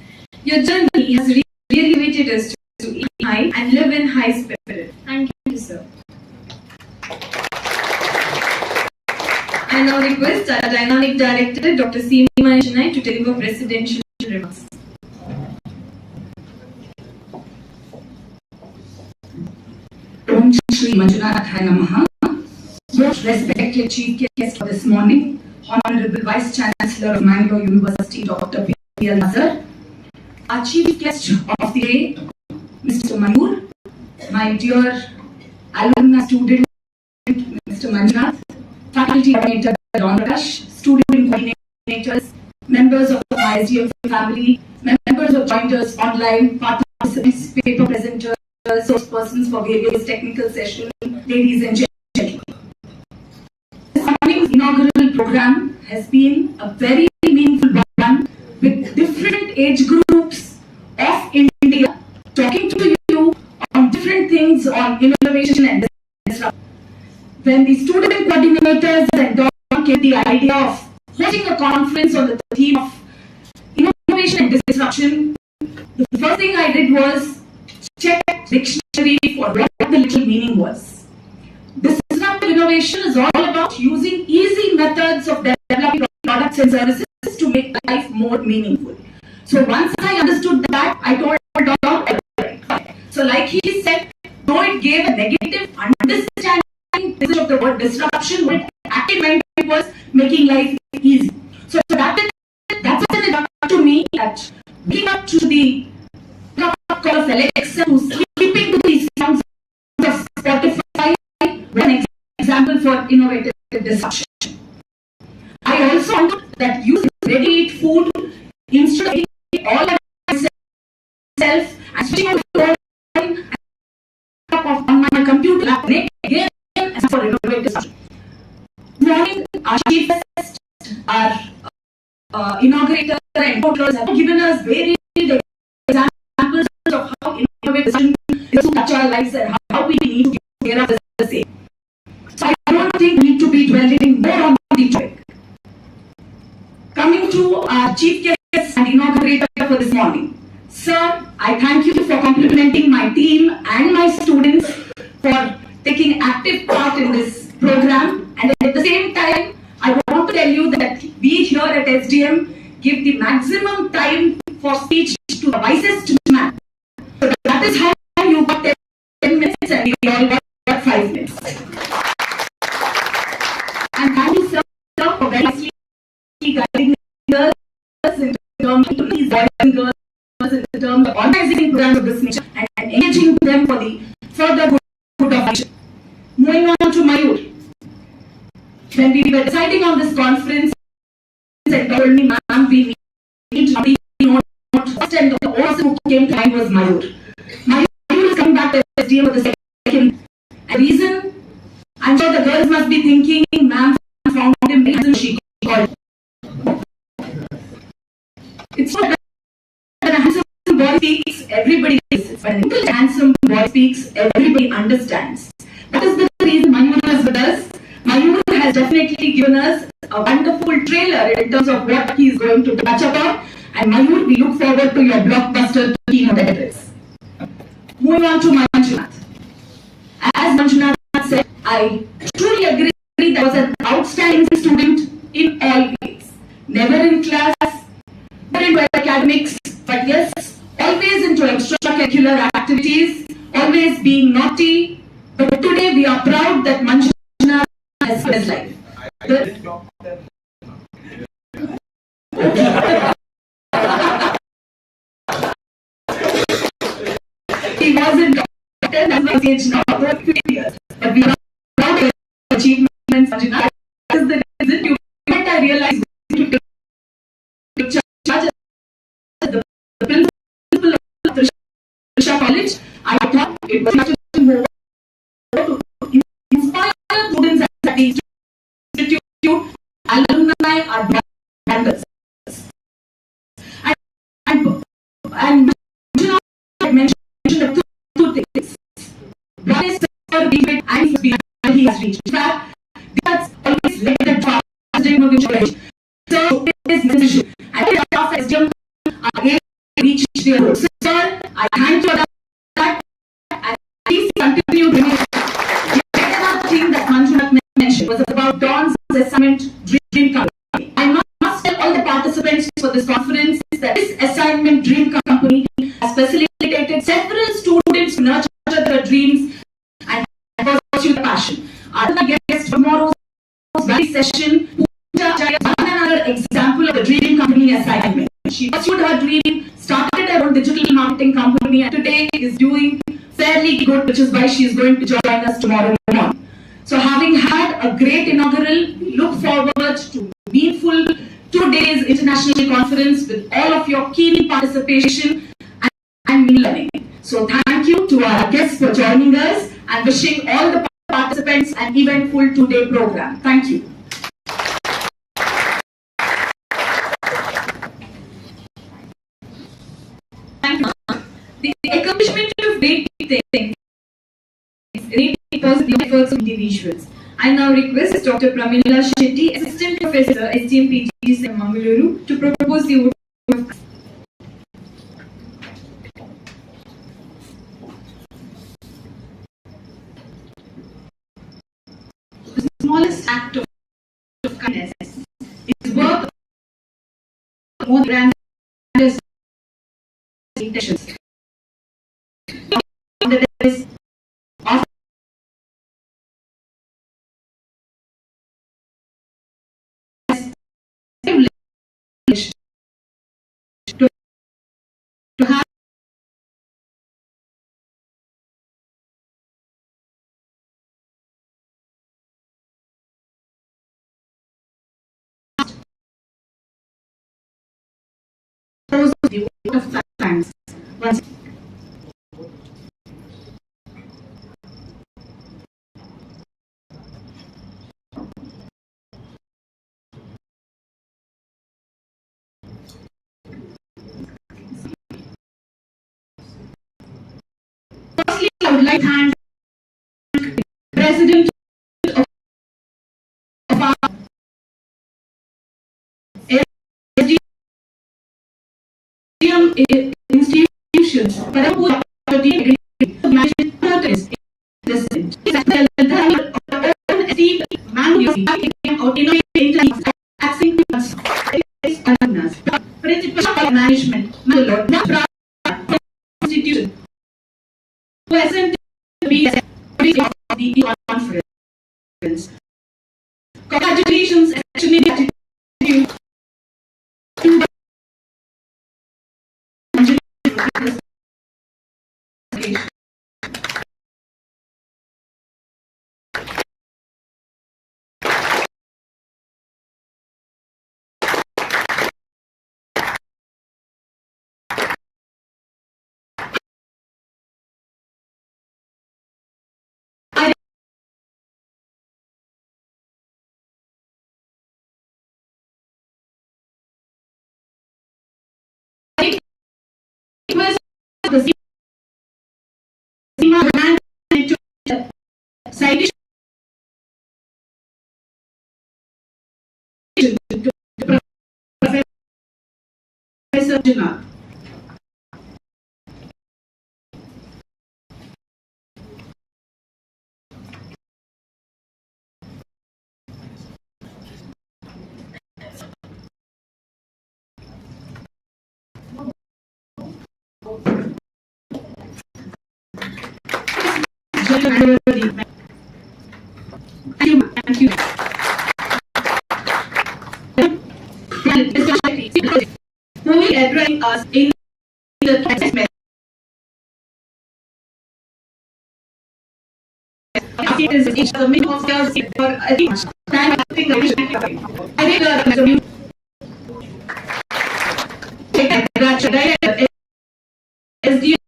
Your journey has really motivated us to aim high and live in high spirit. Thank you, sir. I now request our dynamic director, Dr. C. Manipal, to deliver presidential remarks. Om Shri Manjunatha Namaha. Most respected Chief Guest for this morning, Honorable Vice Chancellor of Mangalore University, Dr. P.L. Nazar, our Chief Guest of the day, Mr. Mayur, my dear alumnus student, Mr. Manjunath, faculty coordinator, Don Rush, student coordinators, members of the SDM family, members of jointers online, participants, paper presenters, source persons for various technical sessions, ladies and gentlemen. This morning's inaugural program has been a very meaningful one with different age groups of India talking to you on different things on innovation and disruption. When the student coordinators and Don came the idea of hosting a conference on the theme of innovation and disruption, the first thing I did was check dictionary for what the literal meaning was. Disruptive innovation is all about using easy methods of developing products and services to make life more meaningful. So once I understood that, I told Don, alright. So like he said, though it gave a negative understanding of the word disruption, what it actually meant was making life easy. So that's an enough to me that bringing up to the call of Alexa to sleeping to the sounds of Spotify, one example for innovative disruption. I also found that using ready-to-eat food instead of eating all by myself and switching on the on my computer lap again as for innovative disruption. This morning, our chief guests, our inaugurator and voters have given us varied examples of how innovative disruption is to touch our lives and how we need to care of the same. So I don't think we need to be dwelling more on the topic. Coming to our chief guest and inaugurator for this morning. Sir, I thank you for complimenting my team and my students for taking active part in this program, and at the same time, I want to tell you that we here at SDM give the maximum time for speech to the wisest man. So that is how you got 10 minutes and we all got 5 minutes. And thank you, sir, for very nicely guiding us in terms of these boys and girls in terms of organizing programs of this nature and engaging them for the further good of action. Moving on to Mayur. When we were deciding on this conference, they told me, ma'am, we need to know first, and the person who came to mind was Mayur. Mayur is coming back to SDM for the second. And reason, I'm sure the girls must be thinking, ma'am found him reason she called. It's so that when a handsome boy speaks, everybody listens. When a handsome boy speaks, everybody understands. That is the reason Mayur is with us. Mayur has definitely given us a wonderful trailer in terms of what he is going to touch upon. And Mayur, we look forward to your blockbuster keynote address. Moving on to Manjunath. As Manjunath said, I truly agree that I was an outstanding student in all ways. Never in class, never into academics, but yes, always into extracurricular activities, always being naughty. But today we are proud that Manjunath has his life. He wasn't doctor, that's my age now, about 50 years. But we are proud of achievements, Manjunath. That is the reason you might I realized to take charge as the principal of Trisha College. I thought it was much more to inspire students at the institute. Alumni are wonders. And Manjunath mentioned two things. One is and he has reached. In fact, that's always led to positive innovation. So his decision. And his office reach their goals. So, sir, I thank you for that, and please continue doing it. The other thing that Manjunath mentioned was about Dawn's assignment dream company. I must tell all the participants for this conference that this assignment dream company has facilitated several students to nurture their dreams and pursue their passion. Our guest tomorrow's session, one another example of a dream company assignment. She pursued her dream, started her own digital marketing company, and today is doing fairly good, which is why she is going to join us tomorrow morning. So, having had a great inaugural, we look forward to meaningful 2 days international conference with all of your keen participation and learning. So, thank you to our guests for joining us and wishing all the participants an eventful 2-day program. Thank you. The accomplishment of great things is positive efforts of individuals. I now request Dr. Pramila Shetty, Assistant Professor, SDM PGs in Mangalore, to propose the vote of the smallest act of kindness is worth more than intentions. There is often to have the vote of thanks. Once firstly, I would like to thank the President of our SDM institutions, Parampur to manage protest. This is the own esteemed man of innovation, accessing alumnus, principal of management, Mangalore, institution, who hasn't been of the conference. Congratulations, actually, gratitude to the citation to Professor Manjunath. Thank you. Who will address us in the assessment? It is each of the minimum of years for I think time. I think SDM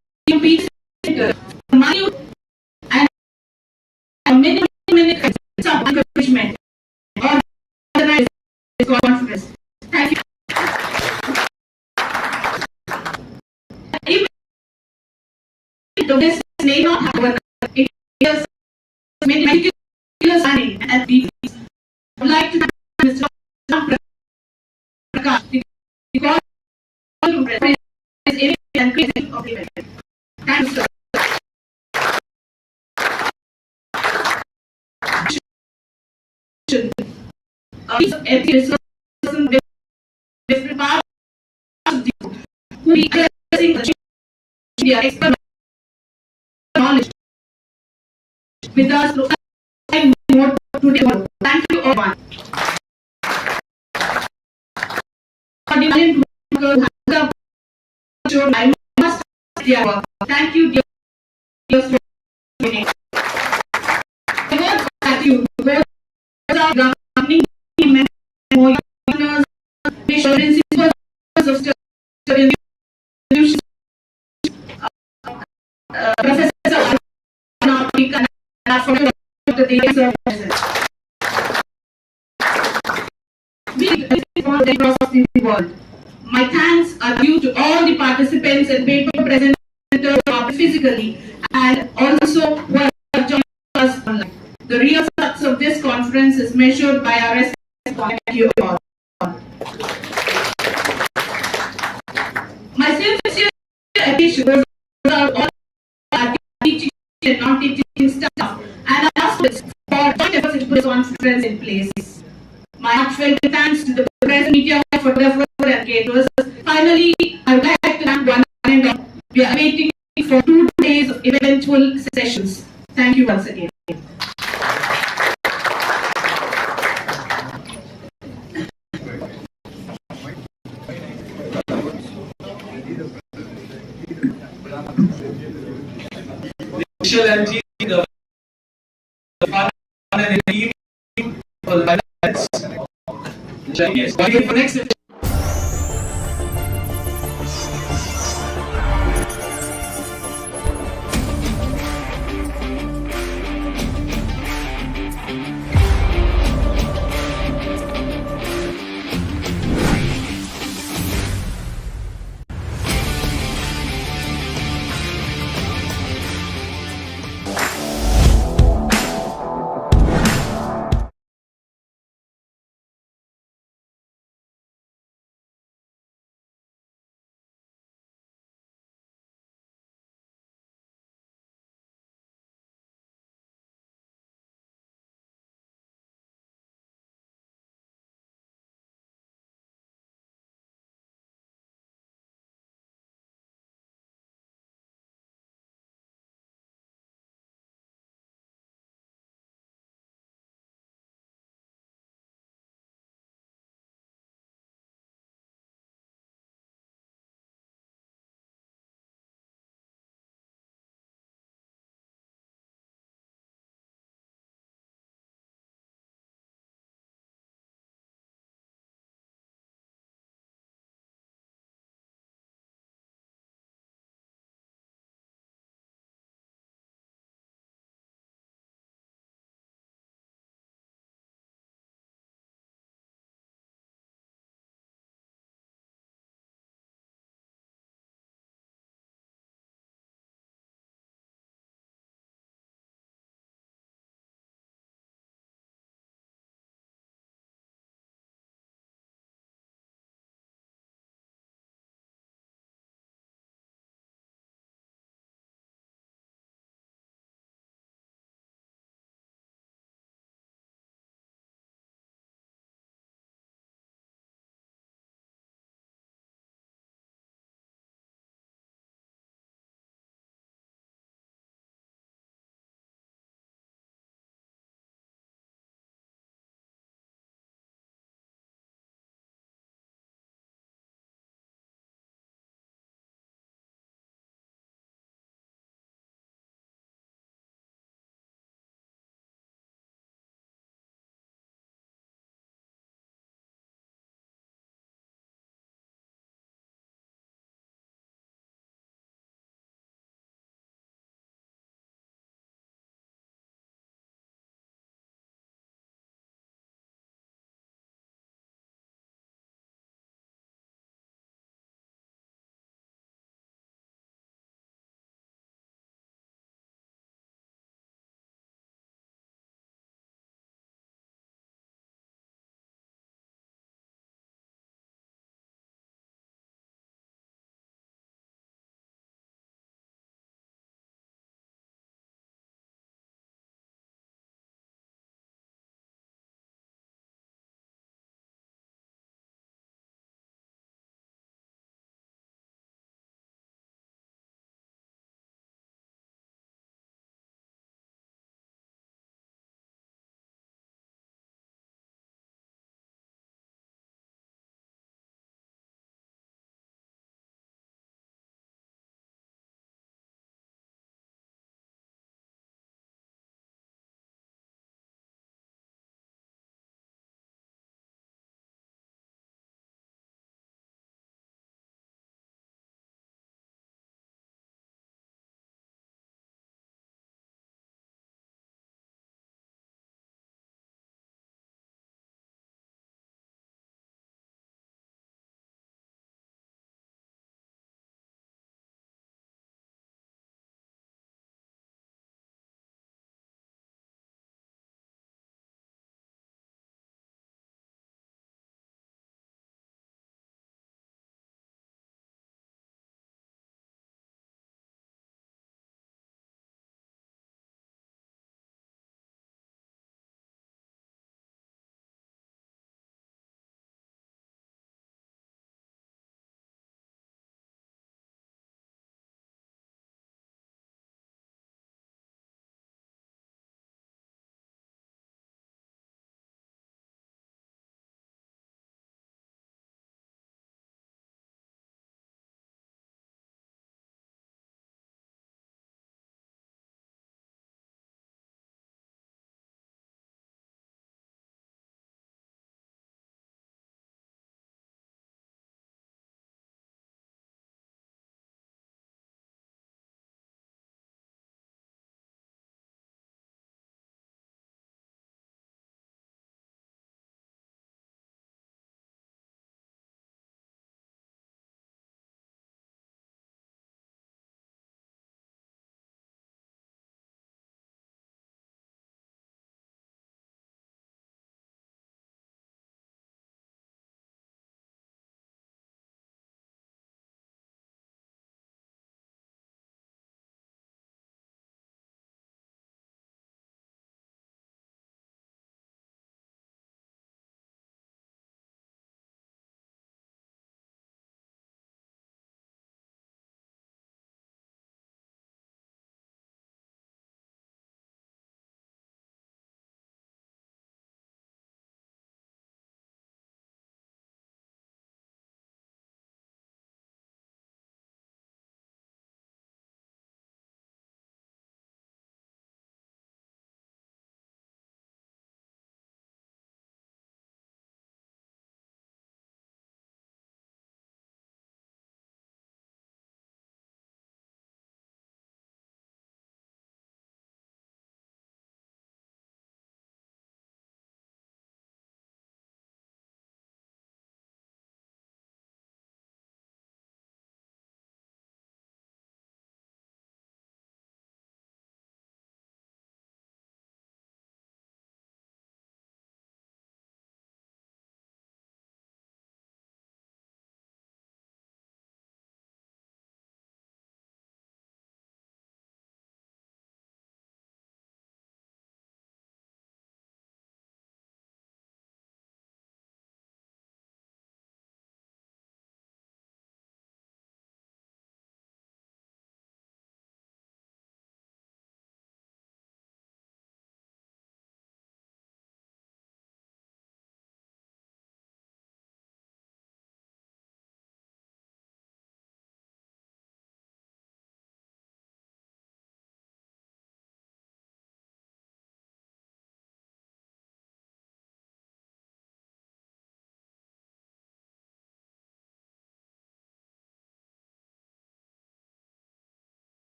MAYUR and a minimum some encouragement or organize this conference. Thank you. Even the best may not have it is meticulous planning and people. I would like to thank Mr. Prakash, the call to is and creativity of the event. Thank you, sir. Every resource in different parts of the world who be addressing the expert knowledge with us more today. Thank you all. I must thank you, dear students. Gratitude. Those are governing members, principals of study institutions, Professor the data services. We from across the world. My thanks are due to all the participants and paper presenters physically and also who have joined us online. The real success of this conference is measured by our response. Thank you all. My sincere appreciation goes out all our teaching and non-teaching staff and our students for joint efforts to put this conference in place. My heartfelt thanks to the press, media, photographers, and caterers. Finally, I would like to thank one and all. We are waiting for 2 days of eventual sessions. Thank you once again. Initial and the fun and team for the next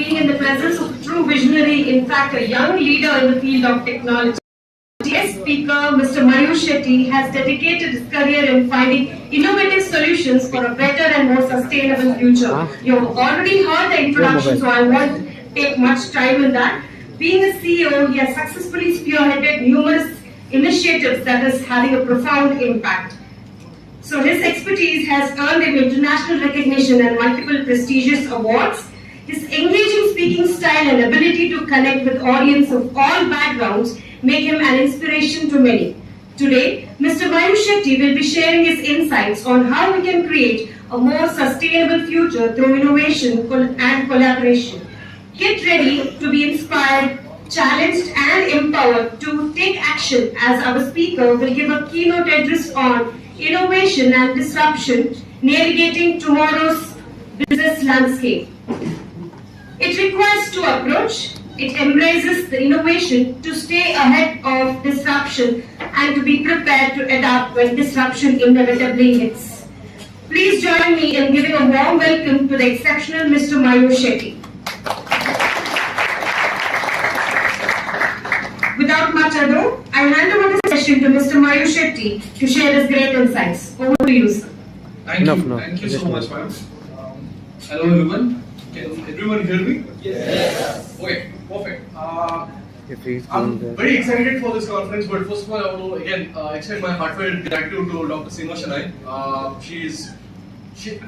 being in the presence of a true visionary, in fact a young leader in the field of technology. Today's speaker, Mr. MAYUR Shetty, has dedicated his career in finding innovative solutions for a better and more sustainable future. You've already heard the introduction, so I won't take much time in that. Being a CEO, he has successfully spearheaded numerous initiatives that is having a profound impact. So his expertise has earned him international recognition and multiple prestigious awards. His engaging speaking style and ability to connect with audience of all backgrounds make him an inspiration to many. Today, Mr. MAYUR Shetty will be sharing his insights on how we can create a more sustainable future through innovation and collaboration. Get ready to be inspired, challenged and empowered to take action as our speaker will give a keynote address on innovation and disruption, navigating tomorrow's business landscape. It requires two approach. It embraces the innovation to stay ahead of disruption and to be prepared to adapt when disruption inevitably hits. Please join me in giving a warm welcome to the exceptional Mr. MAYUR Shetty. Without much ado, I hand over the session to Mr. MAYUR Shetty to share his great insights. Over to you, sir. Thank you. Thank you so much, ma'am. Hello, everyone. Can everyone hear me? Yes. Okay, perfect. I'm very excited for this conference, but first of all, I want to again extend my heartfelt gratitude to Dr. Seema Shenoy.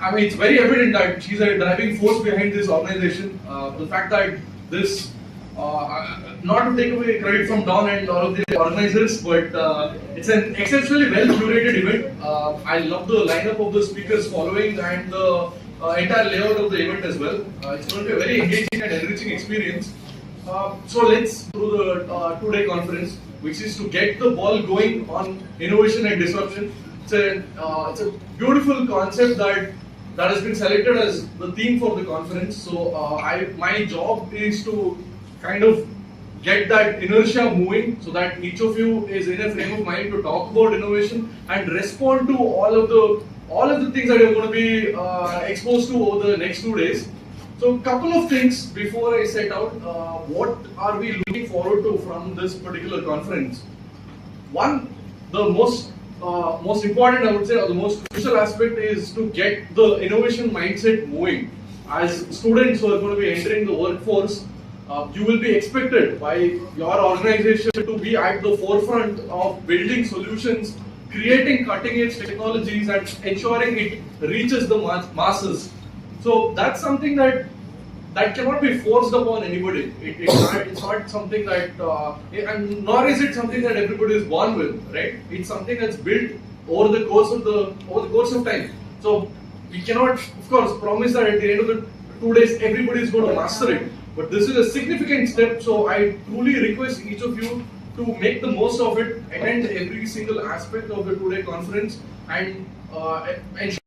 I mean, it's very evident that she's a driving force behind this organization. The fact that this, not to take away credit from Don and all of the organizers, but it's an exceptionally well curated event. I love the lineup of the speakers following and the entire layout of the event as well. It's going to be a very engaging and enriching experience. So let's do the 2-day conference, which is to get the ball going on innovation and disruption. It's a beautiful concept that has been selected as the theme for the conference. So my job is to kind of get that inertia moving so that each of you is in a frame of mind to talk about innovation and respond to all of the things that you're going to be exposed to over the next 2 days. So, a couple of things before I set out. What are we looking forward to from this particular conference? One, the most important, I would say, or the most crucial aspect is to get the innovation mindset moving. As students who are going to be entering the workforce, you will be expected by your organization to be at the forefront of building solutions, creating cutting-edge technologies and ensuring it reaches the masses. So that's something that cannot be forced upon anybody. It's not something that, and nor is it something that everybody is born with, right? It's something that's built over the course of time. So we cannot, of course, promise that at the end of the 2 days everybody is going to master it. But this is a significant step. So I truly request each of you to make the most of it, attend every single aspect of the 2-day conference, and ensure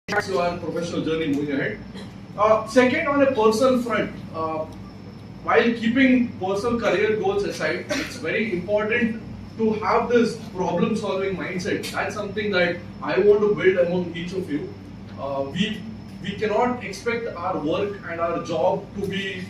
your professional journey moving ahead. Second, on a personal front, while keeping personal career goals aside, it's very important to have this problem-solving mindset. That's something that I want to build among each of you. We cannot expect our work and our job to be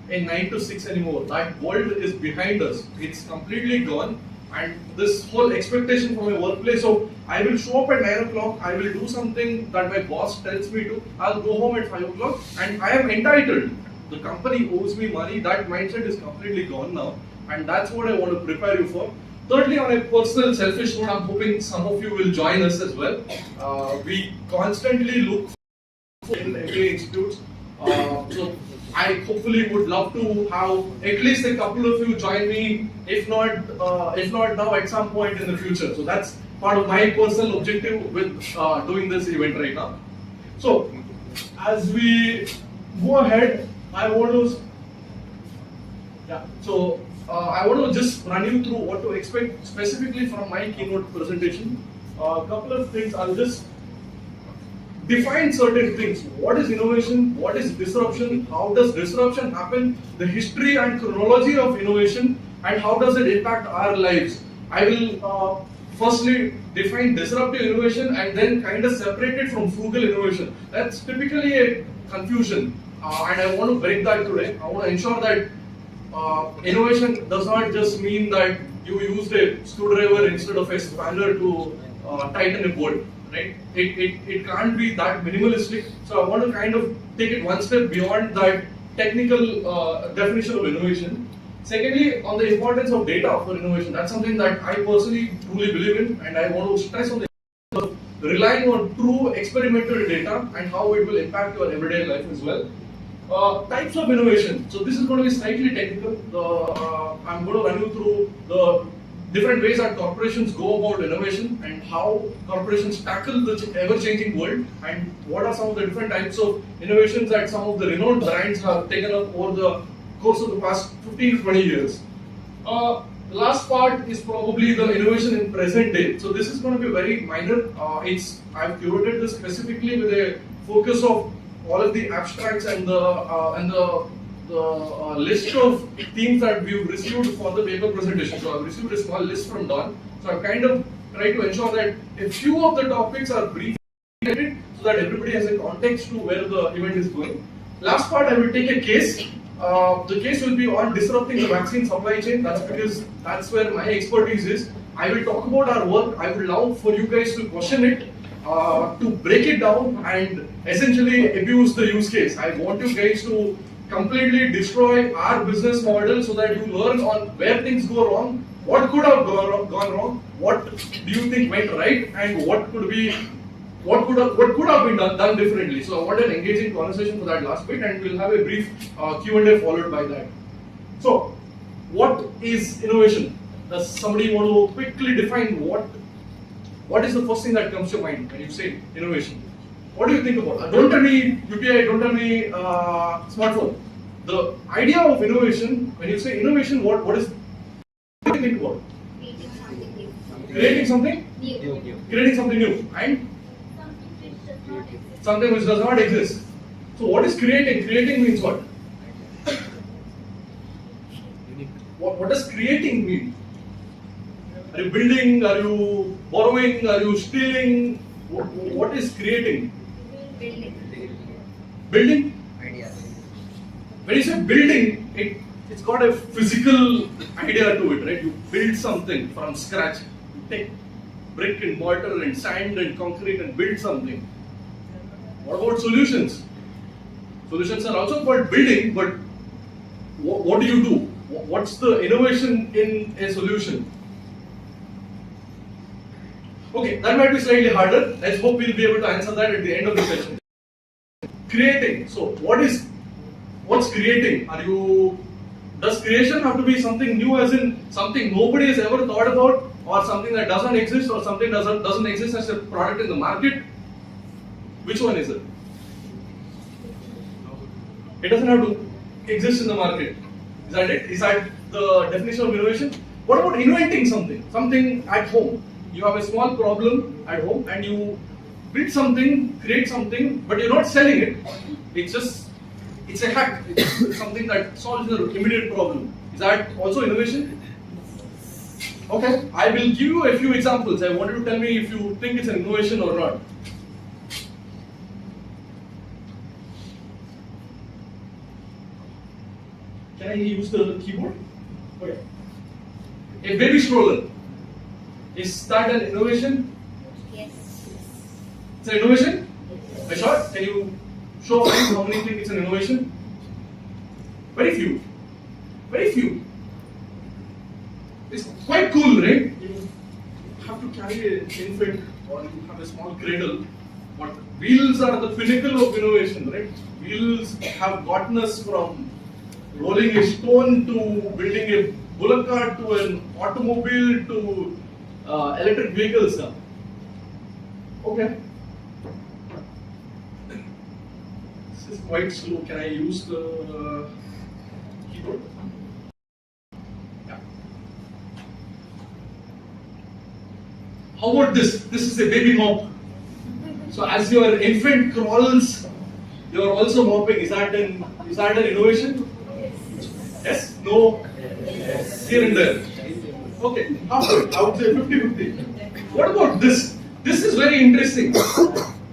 a 9 to 6 anymore. That world is behind us. It's completely gone. And this whole expectation from my workplace, so I will show up at 9 o'clock, I will do something that my boss tells me to, I'll go home at 5 o'clock, and I am entitled. The company owes me money. That mindset is completely gone now, and that's what I want to prepare you for. Thirdly, on a personal selfish note, I'm hoping some of you will join us as well. We constantly look for in MBA institutes. So I hopefully would love to have at least a couple of you join me, if not now, at some point in the future. So that's part of my personal objective with doing this event right now. So as we go ahead, I want to just run you through what to expect specifically from my keynote presentation. A couple of things. I'll just define certain things. What is innovation? What is disruption? How does disruption happen? The history and chronology of innovation, and how does it impact our lives? I will firstly define disruptive innovation and then kind of separate it from frugal innovation. That's typically a confusion. and I want to break that today. I want to ensure that innovation does not just mean that you used a screwdriver instead of a spanner to tighten a bolt, right? It can't be that minimalistic. So I want to kind of take it one step beyond that technical definition of innovation. Secondly, on the importance of data for innovation, that's something that I personally truly believe in, and I want to stress on the importance of relying on true experimental data and how it will impact your everyday life as well. Types of innovation. So this is going to be slightly technical. I'm going to run you through the different ways that corporations go about innovation and how corporations tackle the ever-changing world, and what are some of the different types of innovations that some of the renowned brands have taken up over the course of the past 15 to 20 years. The last part is probably the innovation in present day. So this is going to be very minor. I've curated this specifically with a focus of all of the abstracts and the list of themes that we've received for the paper presentation. So I've received a small list from Don. So I've kind of tried to ensure that a few of the topics are briefly so that everybody has a context to where the event is going. Last part, I will take a case. The case will be on disrupting the vaccine supply chain. That's because that's where my expertise is. I will talk about our work. I will allow for you guys to question it, to break it down and essentially abuse the use case. I want you guys to completely destroy our business model so that you learn on where things go wrong, what could have gone wrong, what do you think went right, and what could have been done differently. So I want an engaging conversation for that last bit, and we'll have a brief Q&A followed by that. So, what is innovation? Does somebody want to quickly define what is the first thing that comes to mind when you say innovation? What do you think about? Don't tell me UPI, don't tell me smartphone. The idea of innovation, when you say innovation, what do you think about? Creating something new. Creating something new. And something which does not exist. So what is creating? Creating means what? What does creating mean? Are you building? Are you borrowing? Are you stealing? What is creating? Building? Ideas. When you say building, it's got a physical idea to it, right? You build something from scratch. You take brick and mortar and sand and concrete and build something. What about solutions? Solutions are also called building, but what do you do? What's the innovation in a solution? Okay, that might be slightly harder. Let's hope we'll be able to answer that at the end of the session. Creating. So, what's creating? Does creation have to be something new, as in something nobody has ever thought about, or something that doesn't exist, or something doesn't exist as a product in the market? Which one is it? It doesn't have to exist in the market. Is that it? Is that the definition of innovation? What about inventing something? Something at home. You have a small problem at home and you build something, create something, but you're not selling it. It's a hack. It's something that solves your immediate problem. Is that also innovation? Okay, I will give you a few examples. I want you to tell me if you think it's an innovation or not. Can I use the keyboard? Okay. A baby stroller. Is that an innovation? Yes. It's an innovation? Yes. Are you sure? Can you show me how many think it's an innovation? Very few. Very few. It's quite cool, right? You have to carry an infant or you have a small cradle. But wheels are the pinnacle of innovation, right? Wheels have gotten us from rolling a stone to building a bullock cart to an automobile to electric vehicles now. Okay. This is quite slow. Can I use the keyboard? Yeah. How about this? This is a baby mop. So as your infant crawls, you are also mopping. Is that an innovation? Yes? No? Yes. Here and there. Okay, halfway. I would say 50-50. What about this? This is very interesting.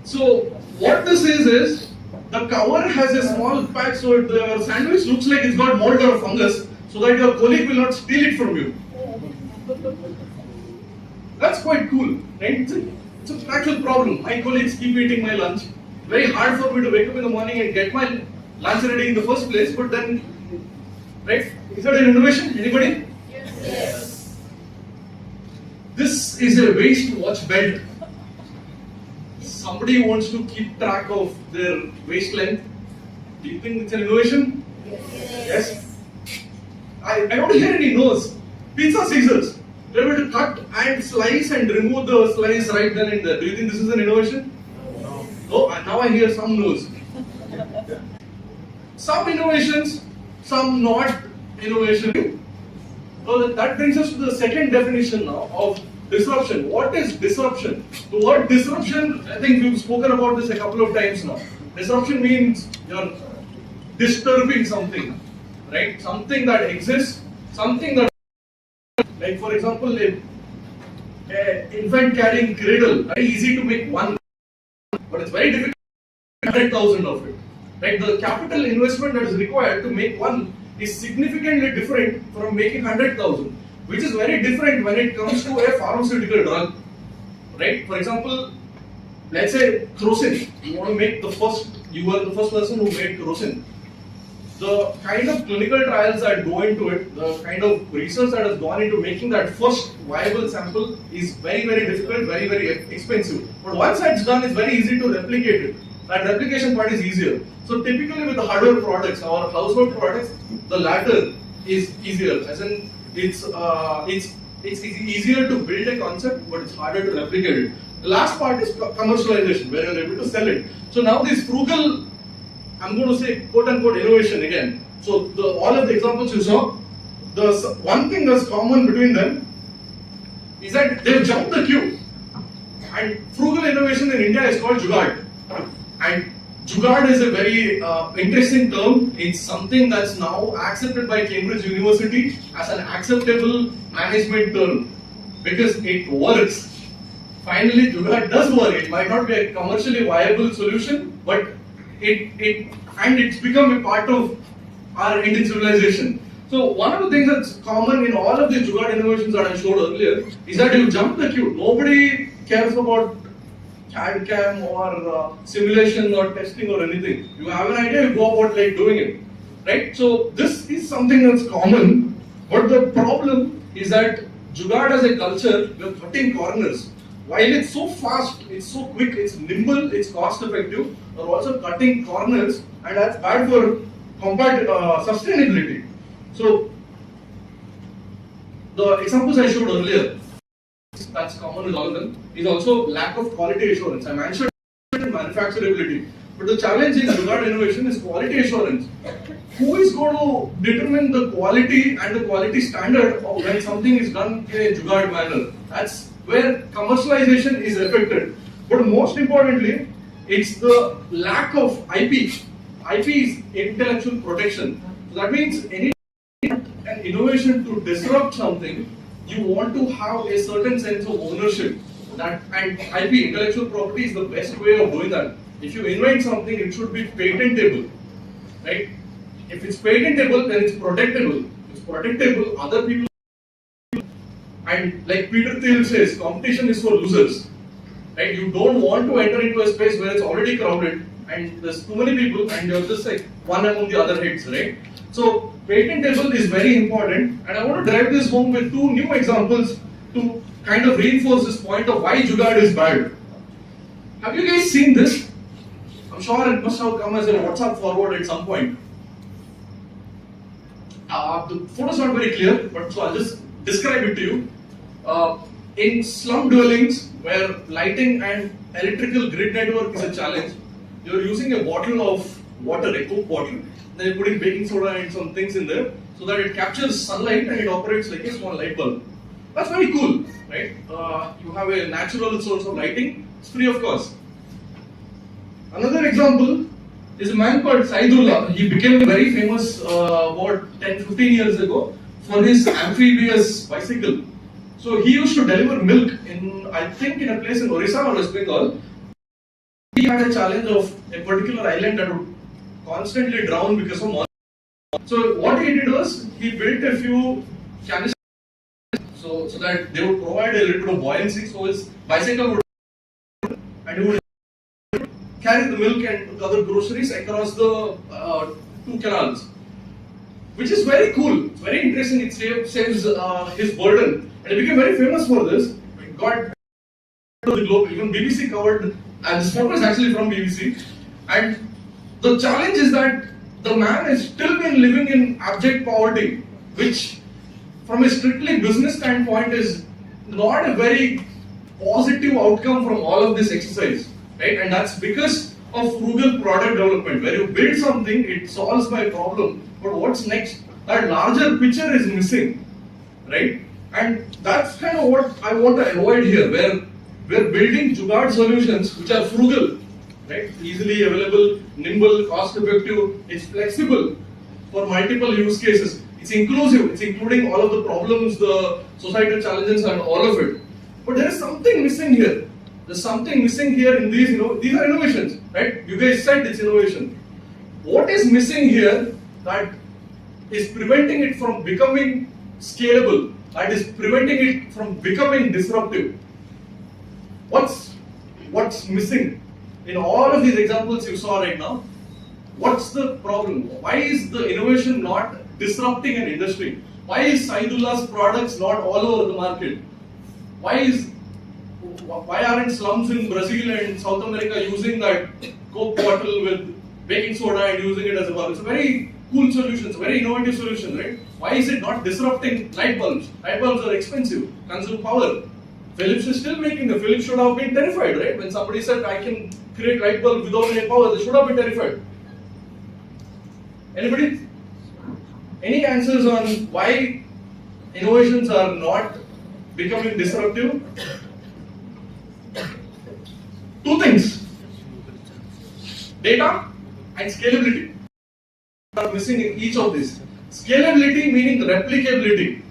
So, what this is The cover has a small patch so your sandwich looks like it's got mold or fungus so that your colleague will not steal it from you. That's quite cool, right? It's a actual problem. My colleagues keep eating my lunch. Very hard for me to wake up in the morning and get my lunch ready in the first place, but then, right? Is that an innovation? Anybody? Yes. This is a waste watch bed. Somebody wants to keep track of their waist length. Do you think it's an innovation? Yes. I don't hear any no's. Pizza scissors. They're able to cut and slice and remove the slice right then and there. Do you think this is an innovation? No. Oh, now I hear some no's. Some innovations, some not innovation. So that brings us to the second definition now of disruption. What is disruption? The word disruption, I think we've spoken about this a couple of times now. Disruption means you're disturbing something, right? Something that exists, something that, like for example, an infant carrying cradle, very easy to make one, but it's very difficult to make 100,000 of it. Right? The capital investment that is required to make one is significantly different from making 100,000, which is very different when it comes to a pharmaceutical drug. Right? For example, let's say kerosene. You want to make the first, you were the first person who made kerosene. The kind of clinical trials that go into it, the kind of research that has gone into making that first viable sample is very, very difficult, very, very expensive. But once that's done, it's very easy to replicate it. That replication part is easier. So typically with the hardware products or household products, the latter is easier. As in, it's easier to build a concept, but it's harder to replicate it. The last part is commercialization, where you're able to sell it. So now this frugal, I'm going to say quote unquote innovation again. So all of the examples you saw, the one thing that's common between them is that they've jumped the queue. And frugal innovation in India is called jugaad. And jugaad is a very interesting term. It's something that's now accepted by Cambridge University as an acceptable management term because it works. Finally, jugaad does work. It might not be a commercially viable solution, but it's become a part of our Indian civilization. So one of the things that's common in all of the jugaad innovations that I showed earlier is that you jump the queue. Nobody cares about CAD CAM or simulation or testing or anything. You have an idea, you go about like doing it, right? So this is something that's common, but the problem is that jugaad as a culture, we're cutting corners. While it's so fast, it's so quick, it's nimble, it's cost effective, we're also cutting corners, and that's bad for sustainability. So the examples I showed earlier, that's common with all of them, is also lack of quality assurance. I mentioned manufacturability, but the challenge in jugaad innovation is quality assurance. Who is going to determine the quality and the quality standard of when something is done in a jugaad manner? That's where commercialization is affected. But most importantly, it's the lack of IP. IP is intellectual protection. So that means any an innovation to disrupt something, you want to have a certain sense of ownership. And IP, intellectual property, is the best way of doing that. If you invent something, it should be patentable, right? If it's patentable, then it's protectable. If it's protectable, other people. And like Peter Thiel says, competition is for losers, right? You don't want to enter into a space where it's already crowded and there's too many people and you're just like one among the other heads, right? So patentable is very important, and I want to drive this home with two new examples to kind of reinforce this point of why jugaad is bad. Have you guys seen this? I'm sure it must have come as a WhatsApp forward at some point. The photo's not very clear, but so I'll just describe it to you. In slum dwellings where lighting and electrical grid network is a challenge, you're using a bottle of water, a Coke bottle, then you're putting baking soda and some things in there so that it captures sunlight and it operates like a small light bulb. That's very cool, right? You have a natural source of lighting, it's free of cost. Another example is a man called Saidullah. He became very famous about 10-15 years ago for his amphibious bicycle. So he used to deliver milk in, I think, in a place in Orissa or West Bengal. he had a challenge of a particular island that would constantly drown because of monsoon. So what he did was he built a few canisters so that they would provide a little bit of buoyancy. So his bicycle would and he would carry the milk and other groceries across the two canals, which is very cool. It's very interesting. It saves his burden, and he became very famous for this. It got to the globe. Even BBC covered, and this photo is actually from BBC. And the challenge is that the man has still been living in abject poverty, which, from a strictly business standpoint, is not a very positive outcome from all of this exercise, right? And that's because of frugal product development, where you build something, it solves my problem, but what's next? That larger picture is missing, right? And that's kind of what I want to avoid here, where we're building jugaad solutions which are frugal, right? Easily available, nimble, cost effective, it's flexible for multiple use cases. It's inclusive, it's including all of the problems, the societal challenges and all of it. But there is something missing here. There's something missing here in these, these are innovations, right? You guys said it's innovation. What is missing here that is preventing it from becoming scalable, that is preventing it from becoming disruptive? What's missing? In all of these examples you saw right now, what's the problem? Why is the innovation not disrupting an industry? Why is Saidullah's products not all over the market? Why aren't slums in Brazil and South America using that Coke bottle with baking soda and using it as a bulb? It's a very cool solution, it's a very innovative solution, right? Why is it not disrupting light bulbs? Light bulbs are expensive, consume power. Philips is still making them. Philips should have been terrified, right? When somebody said, I can create light bulb without any power, they should have been terrified. Anybody? Any answers on why innovations are not becoming disruptive? Two things: data and scalability are missing in each of these. Scalability meaning replicability,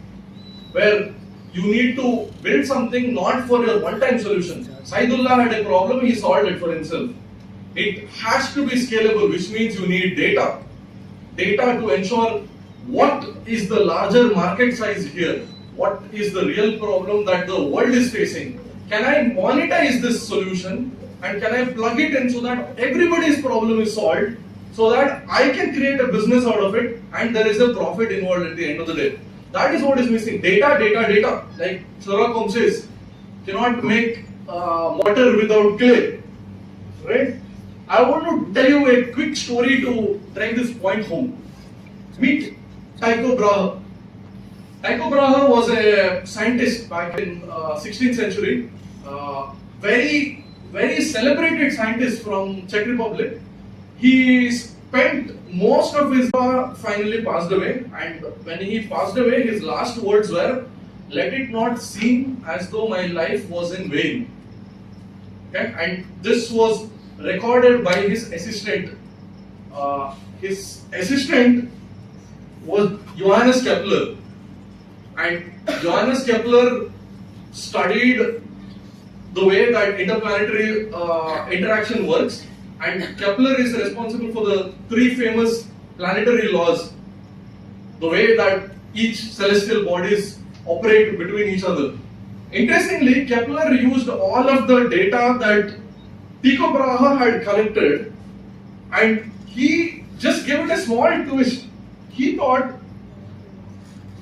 where you need to build something not for your one-time solution. Saidullah had a problem, he solved it for himself. It has to be scalable, which means you need data. Data to ensure what is the larger market size here, what is the real problem that the world is facing. Can I monetize this solution and can I plug it in so that everybody's problem is solved, so that I can create a business out of it and there is a profit involved at the end of the day. That is what is missing. Data, data, data. Like Sherlock Holmes says, cannot make water without clay. Right? I want to tell you a quick story to drive this point home. Meet Tycho Brahe. Tycho Brahe was a scientist back in 16th century. Very, very celebrated scientist from Czech Republic. He spent most of his life, finally passed away, and when he passed away, his last words were, "Let it not seem as though my life was in vain." Okay? And this was recorded by his assistant. His assistant was Johannes Kepler, and Johannes Kepler studied the way that interplanetary interaction works. And Kepler is responsible for the three famous planetary laws, the way that each celestial bodies operate between each other. Interestingly, Kepler used all of the data that Tycho Brahe had collected, and he just gave it a small twist. He thought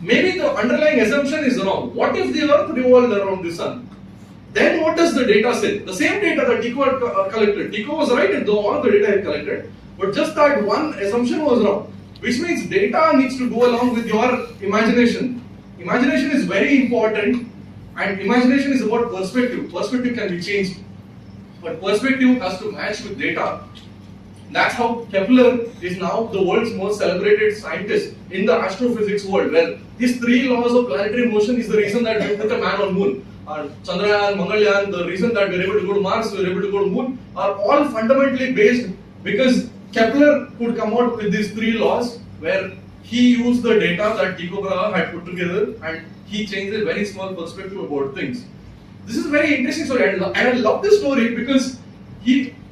maybe the underlying assumption is wrong. What if the Earth revolved around the Sun? Then what does the data say? The same data that Tycho had collected. Tycho was right in all of the data he had collected, but just that one assumption was wrong. Which means data needs to go along with your imagination. Imagination is very important, and imagination is about perspective. Perspective can be changed, but perspective has to match with data. That's how Kepler is now the world's most celebrated scientist in the astrophysics world, where his three laws of planetary motion is the reason that we put a man on moon. Chandrayaan, Mangalyaan, the reason that we are able to go to Mars, we are able to go to Moon, are all fundamentally based because Kepler could come out with these three laws, where he used the data that Tycho Brahe had put together and he changed a very small perspective about things. This is a very interesting story, and I love this story because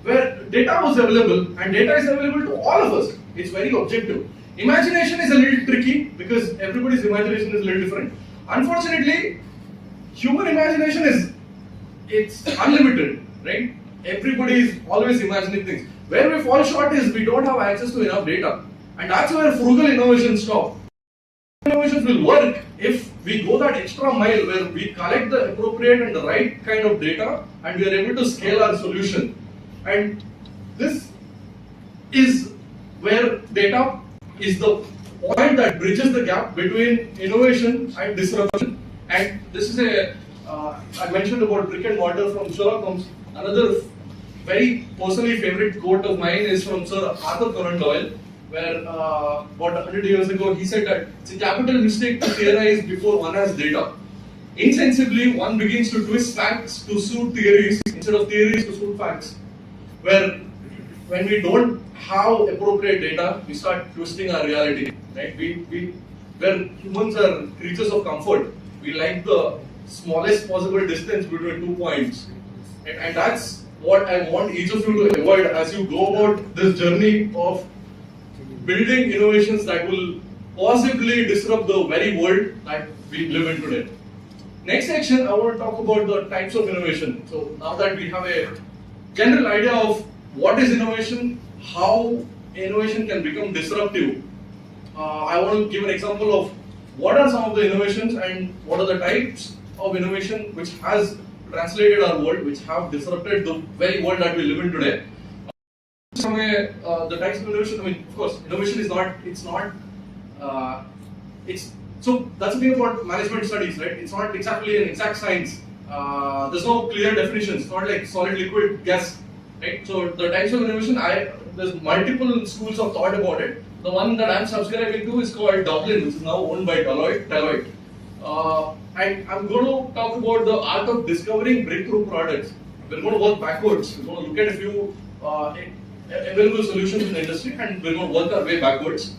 where data was available, and data is available to all of us. It's very objective. Imagination is a little tricky because everybody's imagination is a little different. Unfortunately, human imagination it's unlimited, right? Everybody is always imagining things. Where we fall short is we don't have access to enough data, and that's where frugal innovations stop. Innovations will work if we go that extra mile where we collect the appropriate and the right kind of data, and we are able to scale our solution. And this is where data is the point that bridges the gap between innovation and disruption. And this is I mentioned about brick and mortar from Sherlock Holmes. Another very personally favorite quote of mine is from Sir Arthur Conan Doyle, where about 100 years ago he said that it's a capital mistake to theorize before one has data. Insensibly, one begins to twist facts to suit theories instead of theories to suit facts. Where when we don't have appropriate data, we start twisting our reality. Right? Where humans are creatures of comfort, we like the smallest possible distance between 2 points, and that's what I want each of you to avoid as you go about this journey of building innovations that will possibly disrupt the very world that we live in today. Next section, I want to talk about the types of innovation. So now that we have a general idea of what is innovation, how innovation can become disruptive, I want to give an example of what are some of the innovations and what are the types of innovation which has translated our world, which have disrupted the very world that we live in today. The types of innovation, I mean, of course, innovation is so that's the thing about management studies, right? It's not exactly an exact science. There's no clear definitions. It's not like solid, liquid, gas, right? So the types of innovation, there's multiple schools of thought about it. The one that I'm subscribing to is called Dublin, which is now owned by Deloitte. And I'm going to talk about the art of discovering breakthrough products. We're going to work backwards. We're going to look at a few available solutions in the industry, and we're going to work our way backwards.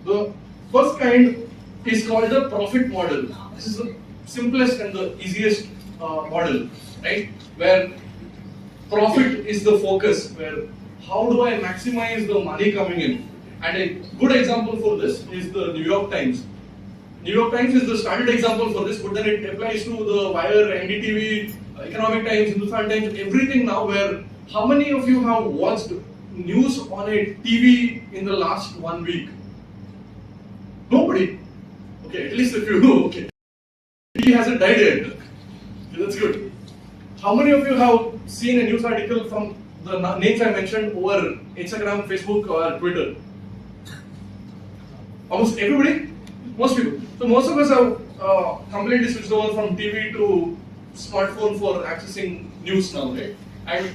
The first kind is called the profit model. This is the simplest and the easiest model, right? Where profit is the focus, where how do I maximize the money coming in? And a good example for this is the New York Times. New York Times is the standard example for this, but then it applies to the Wire, NDTV, Economic Times, Hindustan Times, everything now. Where how many of you have watched news on a TV in the last 1 week? Nobody. Okay, at least a few. Okay, he hasn't died yet. Okay, that's good. How many of you have seen a news article from the names I mentioned over Instagram, Facebook, or Twitter? Almost everybody? Most people. So most of us have completely switched over from TV to smartphone for accessing news now, right? And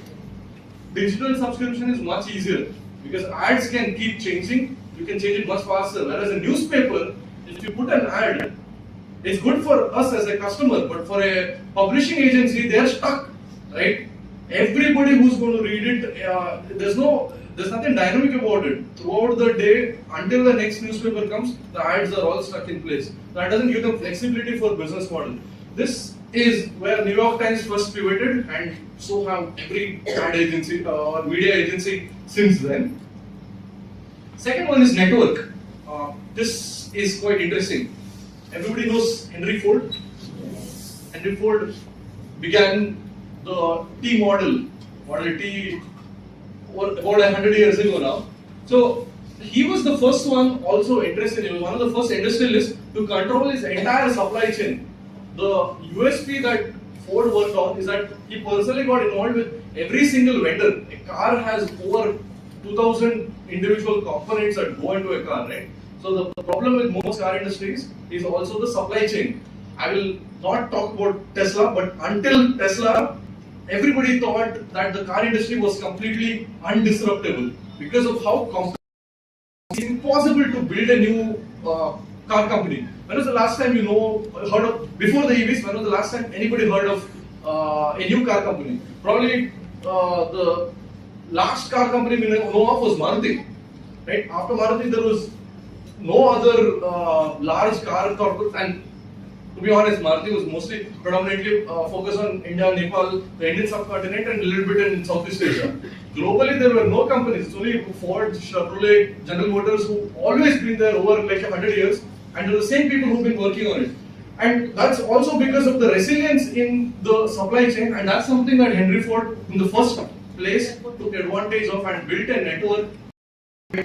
digital subscription is much easier because ads can keep changing. You can change it much faster. Whereas a newspaper, if you put an ad, it's good for us as a customer, but for a publishing agency, they are stuck, right? Everybody who's going to read it, there's nothing dynamic about it. Throughout the day, until the next newspaper comes, the ads are all stuck in place. That doesn't give them flexibility for business model. This is where New York Times first pivoted, and so have every ad agency or media agency since then. Second one is network. This is quite interesting. Everybody knows Henry Ford. Henry Ford began the T model, Model T, about 100 years ago now. So he was the first one also interested. He was one of the first industrialists to control his entire supply chain. The USP that Ford worked on is that he personally got involved with every single vendor. A car has over 2,000 individual components that go into a car, right? So the problem with most car industries is also the supply chain. I will not talk about Tesla, but until Tesla, everybody thought that the car industry was completely undisruptible because of how complex. It's impossible to build a new car company. When was the last time heard of, before the EVs, when was the last time anybody heard of a new car company? Probably the last car company we know of was Maruti. Right? After Maruti, there was no other large car corporate, and To be honest, Maruti was mostly predominantly focused on India, Nepal, the Indian subcontinent, and a little bit in Southeast Asia. Globally, there were no companies. It's only Ford, Chevrolet, General Motors who always been there over like 100 years, and they're the same people who've been working on it. And that's also because of the resilience in the supply chain, and that's something that Henry Ford, in the first place, took advantage of and built a network.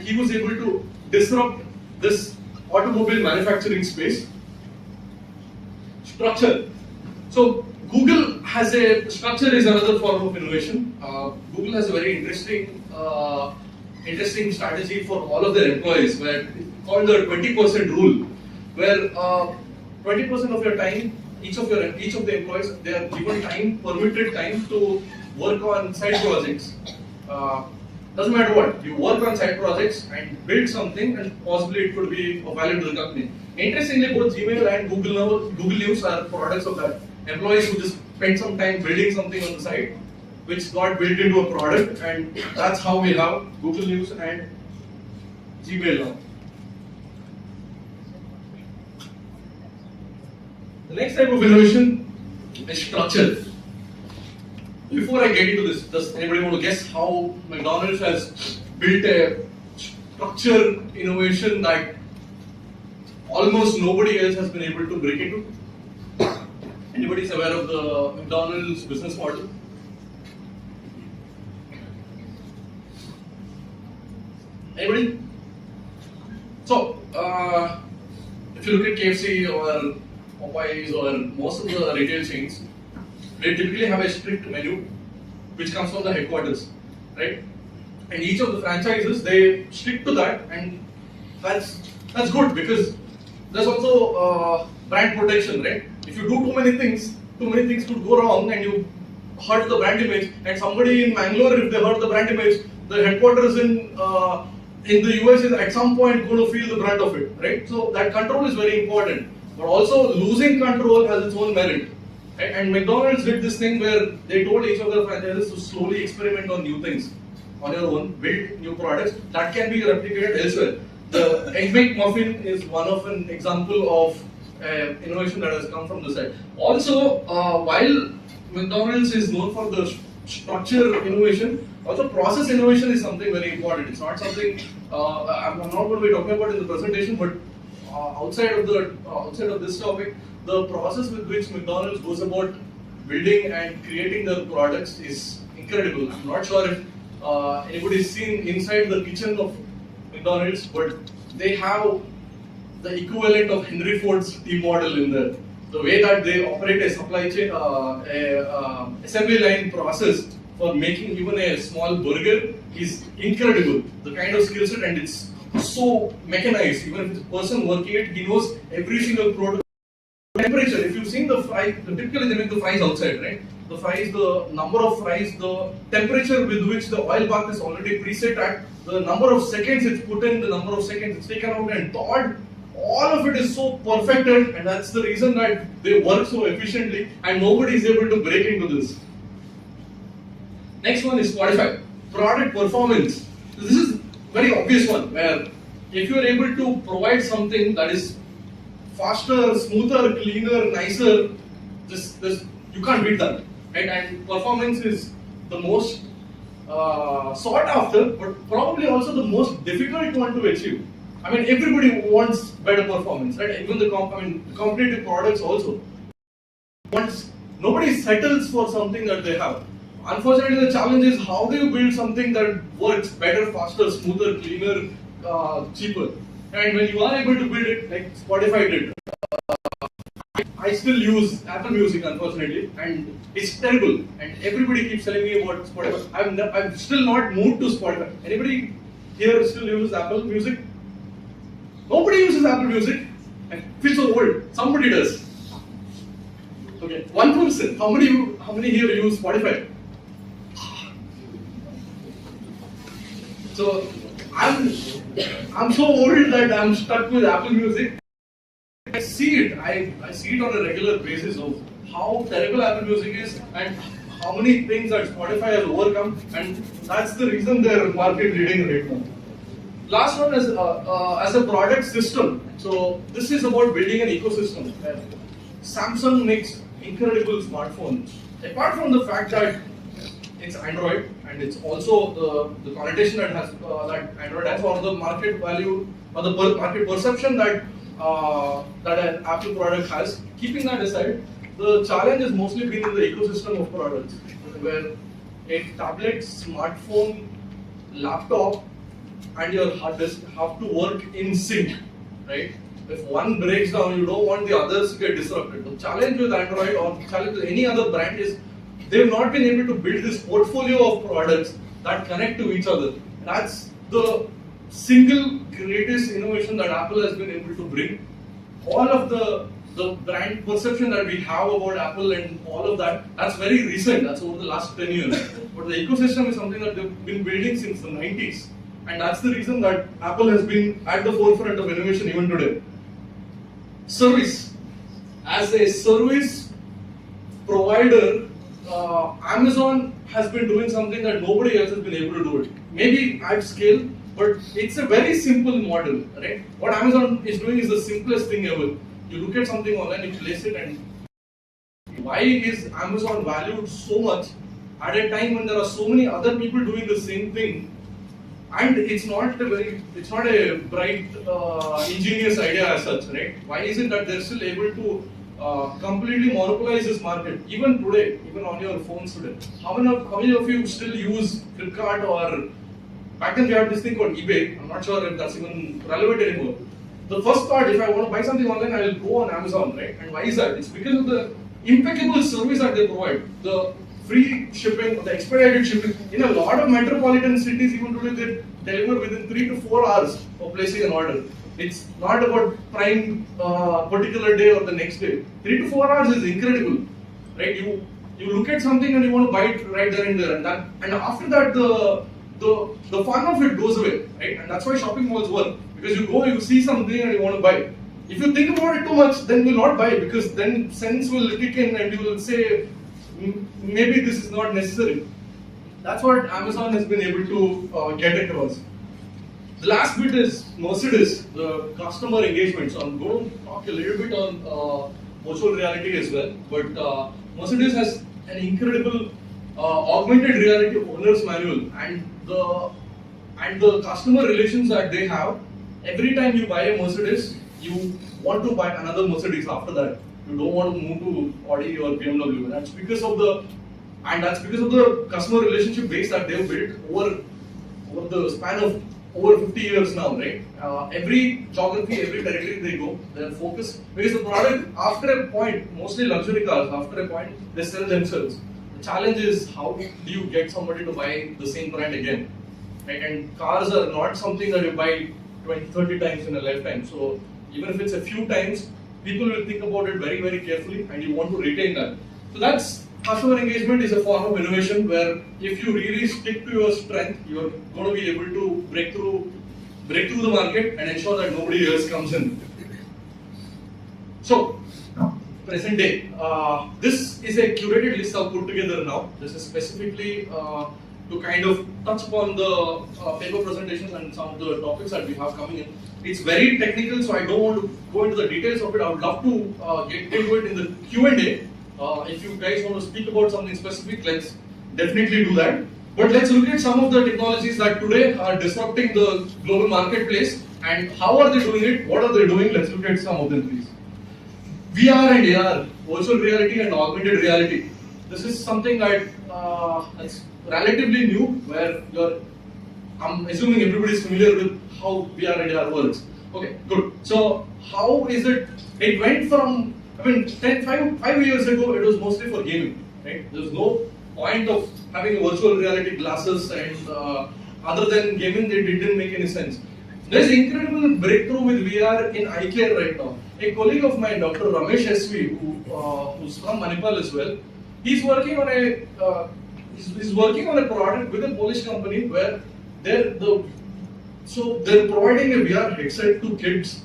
He was able to disrupt this automobile manufacturing space. Structure. So Google has a structure is another form of innovation. Google has a very interesting strategy for all of their employees, where it's called the 20% rule, where 20% of your time, each of the employees, they are given permitted time to work on side projects. Doesn't matter what, you work on side projects and build something, and possibly it could be of value to the company. Interestingly, both Gmail and Google News are products of that. Employees who just spend some time building something on the side, which got built into a product, and that's how we have Google News and Gmail now. The next type of innovation is structure. Before I get into this, does anybody want to guess how McDonald's has built a structure innovation that almost nobody else has been able to break into? Anybody is aware of the McDonald's business model? Anybody? So, if you look at KFC or Popeyes or most of the retail chains, they typically have a strict menu which comes from the headquarters, right? And each of the franchises, they stick to that, and that's good because there's also brand protection, right? If you do too many things could go wrong and you hurt the brand image. And somebody in Mangalore, if they hurt the brand image, the headquarters in the US is at some point going to feel the brunt of it, right? So that control is very important. But also losing control has its own merit. Right? And McDonald's did this thing where they told each of their franchises to slowly experiment on new things on your own, build new products that can be replicated elsewhere. The Egg McMuffin is one of an example of innovation that has come from the side. Also, while McDonald's is known for the structure innovation, also process innovation is something very important. It's not something I'm not going to be talking about in the presentation, but outside of this topic, the process with which McDonald's goes about building and creating their products is incredible. I'm not sure if anybody's seen inside the kitchen of McDonald's, but they have the equivalent of Henry Ford's T model in there. The way that they operate a supply chain, assembly line process for making even a small burger is incredible. The kind of skill set, and it's so mechanized. Even if it's a person working it, he knows every single product. Temperature, if you've seen the fries, typically they make the fries outside, right? The fries, the number of fries, the temperature with which the oil bath is already preset at, the number of seconds it's put in, the number of seconds it's taken out and thawed, all of it is so perfected, and that's the reason that they work so efficiently and nobody is able to break into this. Next one is Spotify. Product performance. This is very obvious one, where if you are able to provide something that is faster, smoother, cleaner, nicer, this you can't beat that, right? And performance is the most sought after, but probably also the most difficult one to achieve. I mean, everybody wants better performance, right? Even the competitive products also. Nobody settles for something that they have. Unfortunately, the challenge is how do you build something that works better, faster, smoother, cleaner, cheaper? And when you are able to build it, like Spotify did, I still use Apple Music, unfortunately, and it's terrible. And everybody keeps telling me about Spotify. I'm still not moved to Spotify. Anybody here still uses Apple Music? Nobody uses Apple Music. I feel so old. Somebody does. Okay, one person. How many here use Spotify? So I'm so old that I'm stuck with Apple Music. I see it on a regular basis of how terrible Apple Music is and how many things that Spotify has overcome, and that's the reason they're market leading right now. Last one is as a product system. So this is about building an ecosystem. Samsung makes incredible smartphones. Apart from the fact that it's Android and it's also the connotation that has that Android has, or the market value or the market perception that that an Apple product has. Keeping that aside, the challenge has mostly been in the ecosystem of products, where a tablet, smartphone, laptop, and your hard disk have to work in sync, right? If one breaks down, you don't want the others to get disrupted. The challenge with Android or the challenge with any other brand is they've not been able to build this portfolio of products that connect to each other. That's the single greatest innovation that Apple has been able to bring. All of the brand perception that we have about Apple and all of that, that's very recent. That's over the last 10 years. But the ecosystem is something that they've been building since the 90s. And that's the reason that Apple has been at the forefront of innovation even today. Service. As a service provider, Amazon has been doing something that nobody else has been able to do it. Maybe at scale, but it's a very simple model, right? What Amazon is doing is the simplest thing ever. You look at something online, you place it, and why is Amazon valued so much at a time when there are so many other people doing the same thing? And it's not a bright, ingenious idea as such, right? Why is it that they're still able to completely monopolize this market? Even today, even on your phones today, how many of you still use Flipkart, or back then we had this thing called eBay? I'm not sure if that's even relevant anymore. The first thought, if I want to buy something online, I'll go on Amazon, right? And why is that? It's because of the impeccable service that they provide. The free shipping, the expedited shipping. In a lot of metropolitan cities, even today, they deliver within 3 to 4 hours for placing an order. It's not about prime particular day or the next day. 3 to 4 hours is incredible, right? You look at something and you want to buy it right there and there, and after that the fun of it goes away, right? And that's why shopping malls work, because you go, you see something and you want to buy it. If you think about it too much, then you'll not buy it, because then sense will kick in and you will say, maybe this is not necessary. That's what Amazon has been able to get across. The last bit is Mercedes, the customer engagement. So I'm going to talk a little bit on virtual reality as well. But Mercedes has an incredible augmented reality owner's manual, and the customer relations that they have. Every time you buy a Mercedes, you want to buy another Mercedes after that. You don't want to move to Audi or BMW. That's because of the customer relationship base that they've built over the span of over 50 years now, right? Every geography, every territory they go, they're focused, because the product, after a point, mostly luxury cars, after a point, they sell themselves. The challenge is, how do you get somebody to buy the same brand again? Right? And cars are not something that you buy 20, 30 times in a lifetime. So even if it's a few times, people will think about it very, very carefully, and you want to retain that. So that's customer engagement is a form of innovation where if you really stick to your strength, you're going to be able to break through the market and ensure that nobody else comes in. So, present day. This is a curated list I've put together now. This is specifically to kind of touch upon the paper presentations and some of the topics that we have coming in. It's very technical, so I don't want to go into the details of it. I would love to get into it in the Q&A. If you guys want to speak about something specific, let's definitely do that. But let's look at some of the technologies that today are disrupting the global marketplace, and how are they doing it, what are they doing. Let's look at some of them, please. VR and AR, virtual reality and augmented reality. This is something that is relatively new, where I'm assuming everybody is familiar with how VR and AR works. Okay, good. So how is it? It went from, 5 years ago, it was mostly for gaming, right? There was no point of having a virtual reality glasses, and other than gaming, it didn't make any sense. There's incredible breakthrough with VR in eye care right now. A colleague of mine, Dr. Ramesh SV, who's from Manipal as well, he's working on a product with a Polish company where they're providing a VR headset to kids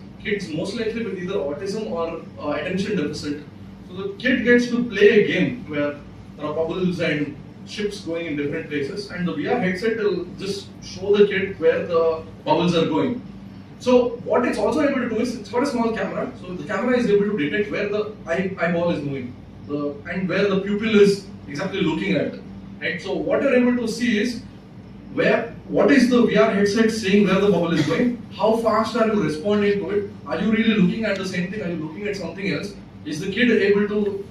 most likely with either autism or attention deficit. So the kid gets to play a game where there are bubbles and ships going in different places, and the VR headset will just show the kid where the bubbles are going. So what it's also able to do is, it's got a small camera, so the camera is able to detect where the eyeball is moving, and where the pupil is exactly looking at, right? So what you're able to see is what is the VR headset saying where the bubble is going, how fast are you responding to it, are you really looking at the same thing, are you looking at something else, is the kid able to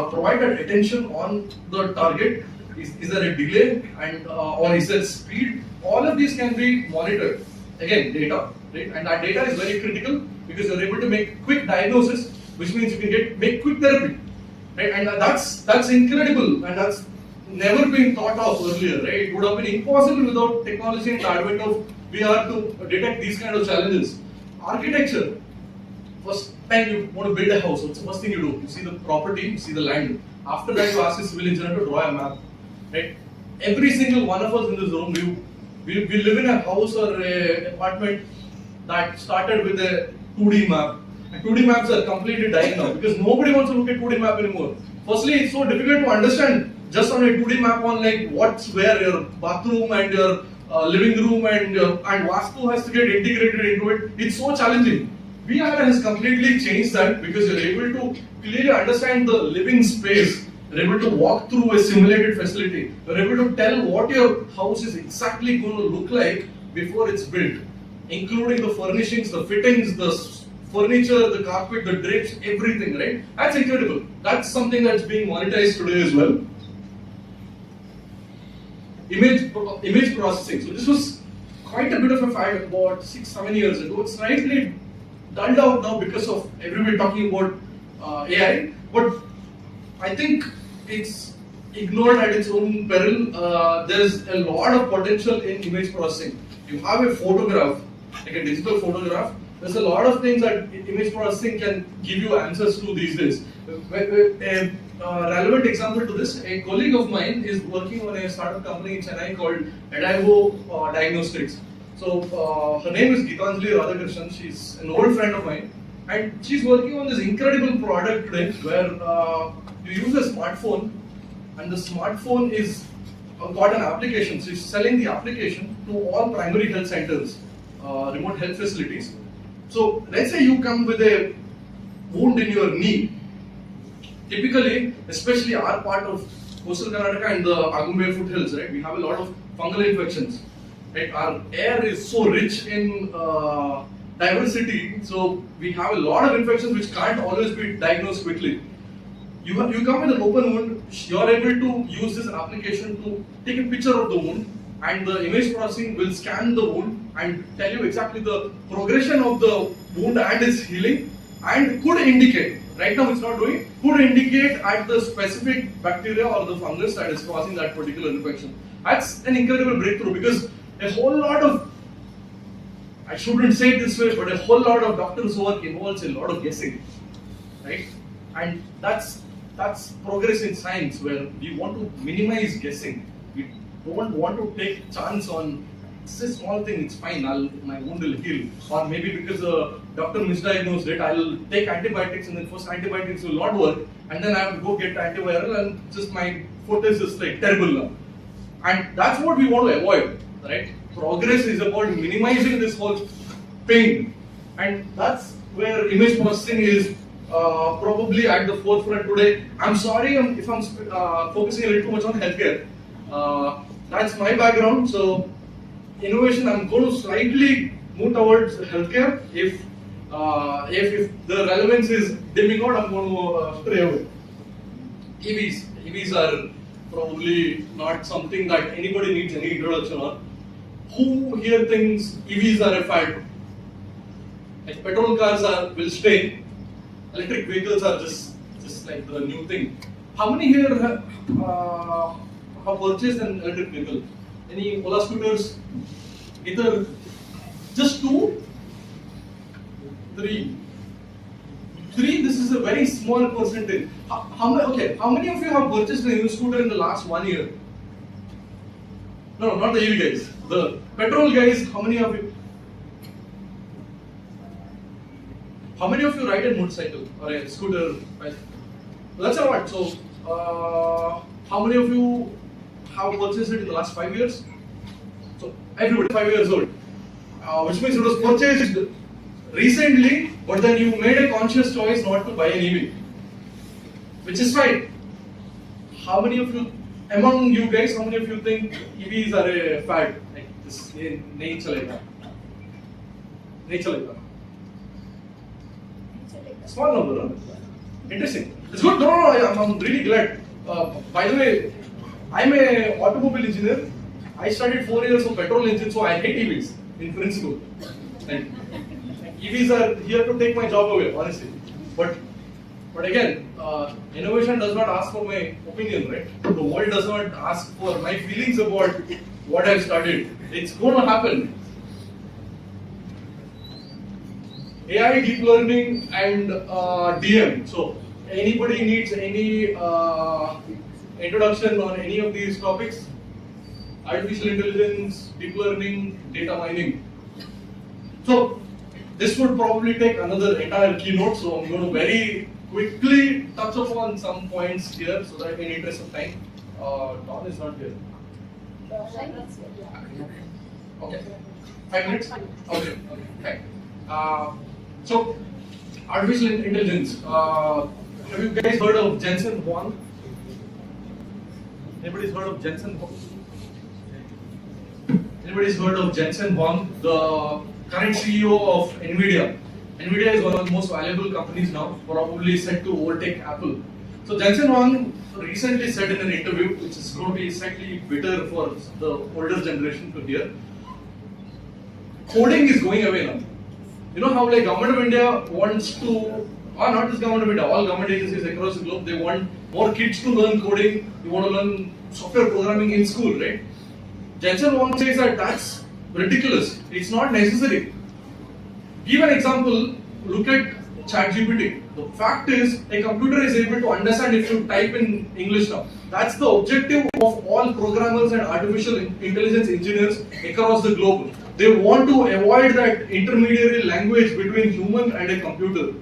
provide that attention on the target, is there a delay, and or is there speed? All of these can be monitored. Again, data, right? And that data is very critical because you're able to make quick diagnosis, which means you can make quick therapy, right? And that's incredible, and that's never been thought of earlier, right? It would have been impossible without technology and the advent of VR to detect these kind of challenges. Architecture. First time you want to build a house, what's the first thing you do? You see the property, you see the land. After that, you ask a civil engineer to draw a map, right? Every single one of us in this room, we live in a house or an apartment that started with a 2D map. And 2D maps are completely dying now because nobody wants to look at 2D map anymore. Firstly, it's so difficult to understand just on a 2D map on like what's where your bathroom and your living room and Vastu has to get integrated into it. It's so challenging. VR has completely changed that because you're able to clearly understand the living space. You're able to walk through a simulated facility. You're able to tell what your house is exactly going to look like before it's built, including the furnishings, the fittings, the furniture, the carpet, the drapes, everything, right? That's incredible. That's something that's being monetized today as well. Image processing. So this was quite a bit of a fight about 6-7 years ago. It's slightly dulled out now because of everybody talking about AI, but I think it's ignored at its own peril. There's a lot of potential in image processing. You have a photograph, like a digital photograph. There's a lot of things that image processing can give you answers to these days. A relevant example to this, a colleague of mine is working on a startup company in Chennai called Edivo Diagnostics. So her name is Gitanjali Radhakrishnan. She's an old friend of mine, and she's working on this incredible product today where you use a smartphone, and the smartphone is got an application. So she's selling the application to all primary health centers, remote health facilities. So let's say you come with a wound in your knee. Typically, especially our part of coastal Karnataka and the Agumbe foothills, right? We have a lot of fungal infections. Right? Our air is so rich in diversity, so we have a lot of infections which can't always be diagnosed quickly. You come with an open wound, you're able to use this application to take a picture of the wound, and the image processing will scan the wound and tell you exactly the progression of the wound and its healing, and could indicate, right now it's not doing, could indicate at the specific bacteria or the fungus that is causing that particular infection. That's an incredible breakthrough because a whole lot of, I shouldn't say it this way, but a whole lot of doctors' work involves a lot of guessing, right? And that's progress in science where we want to minimize guessing. We don't want to take chance on, it's a small thing, it's fine, my wound will heal. Or maybe because the doctor misdiagnosed it, I'll take antibiotics and then first antibiotics will not work, and then I have to go get antiviral and just my foot is just like terrible now. And that's what we want to avoid, right? Progress is about minimizing this whole pain. And that's where image processing is probably at the forefront today. I'm sorry if I'm focusing a little too much on healthcare. That's my background. So innovation, I'm going to slightly move towards healthcare. If the relevance is dimming out, I'm going to stray away. EVs are probably not something that anybody needs any introduction on. Who here thinks EVs are a fad? Like petrol cars will stay. Electric vehicles are just like the new thing. How many here have purchased an electric vehicle? Any Ola scooters? Either just 2, 3. This is a very small percentage. How many of you have purchased a new scooter in the last 1 year? No, not the EV guys. The petrol guys, how many of you? How many of you ride a motorcycle or a scooter? Right? That's a lot. So, how many of you have purchased it in the last 5 years? So, everybody 5 years old. which means it was purchased recently, but then you made a conscious choice not to buy an EV, which is fine. How many of you, among you guys, how many of you think EVs are a fad? Like this, nahi chalega. Nahi chalega. Small number, huh? Interesting. It's good. No, I'm really glad. By the way, I'm an automobile engineer. I studied 4 years of petrol engine, so I hate EVs in principle. And EVs are here to take my job away, honestly. But again, innovation does not ask for my opinion, right? The world does not ask for my feelings about what I've studied. It's going to happen. AI, deep learning, and DM. So, anybody needs any introduction on any of these topics? Artificial intelligence, deep learning, data mining. So, this would probably take another entire keynote. So, I'm going to very quickly touch upon some points here so that in the interest of time. Don is not here. Okay. 5 minutes? Okay. Fine. So, artificial intelligence. Have you guys heard of Jensen Huang? Anybody's heard of Jensen Huang? Anybody's heard of Jensen Huang, the current CEO of NVIDIA? NVIDIA is one of the most valuable companies now, probably set to overtake Apple. So Jensen Huang recently said in an interview, which is going to be slightly bitter for the older generation to hear, coding is going away now. You know how like Government of India wants to, or not just Government of India, all government agencies across the globe, they want more kids to learn coding, they want to learn software programming in school, right? Jensen Huang says that that's ridiculous, it's not necessary. Give an example, look at ChatGPT. The fact is, a computer is able to understand if you type in English now. That's the objective of all programmers and artificial intelligence engineers across the globe. They want to avoid that intermediary language between human and a computer,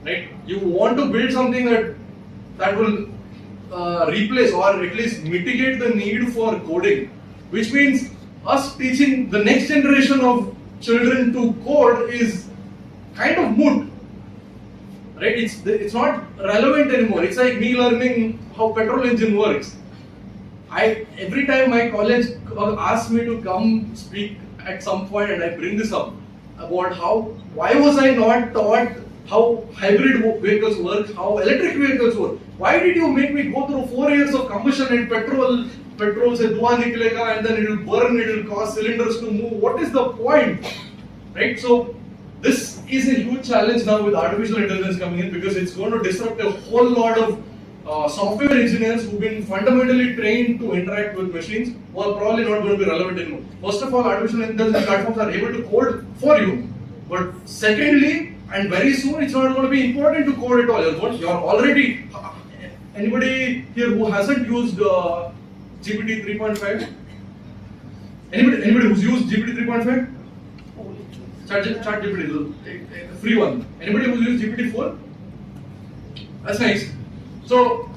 right? You want to build something that will replace or at least mitigate the need for coding, which means us teaching the next generation of children to code is kind of moot, right? It's not relevant anymore. It's like me learning how petrol engine works. Every time my college asks me to come speak at some point, and I bring this up about why was I not taught how hybrid vehicles work, how electric vehicles work? Why did you make me go through 4 years of combustion and petrol se dhua niklega and then it will burn, it will cause cylinders to move? What is the point, right? So this is a huge challenge now with artificial intelligence coming in, because it's going to disrupt a whole lot of software engineers who've been fundamentally trained to interact with machines, who are probably not going to be relevant anymore. First of all, artificial intelligence platforms are able to code for you. But secondly, and very soon, it's not going to be important to code at all. You're already, anybody here who hasn't used GPT 3.5? Anybody who's used GPT 3.5? ChatGPT, the free one. Anybody who's used GPT 4? That's nice. So,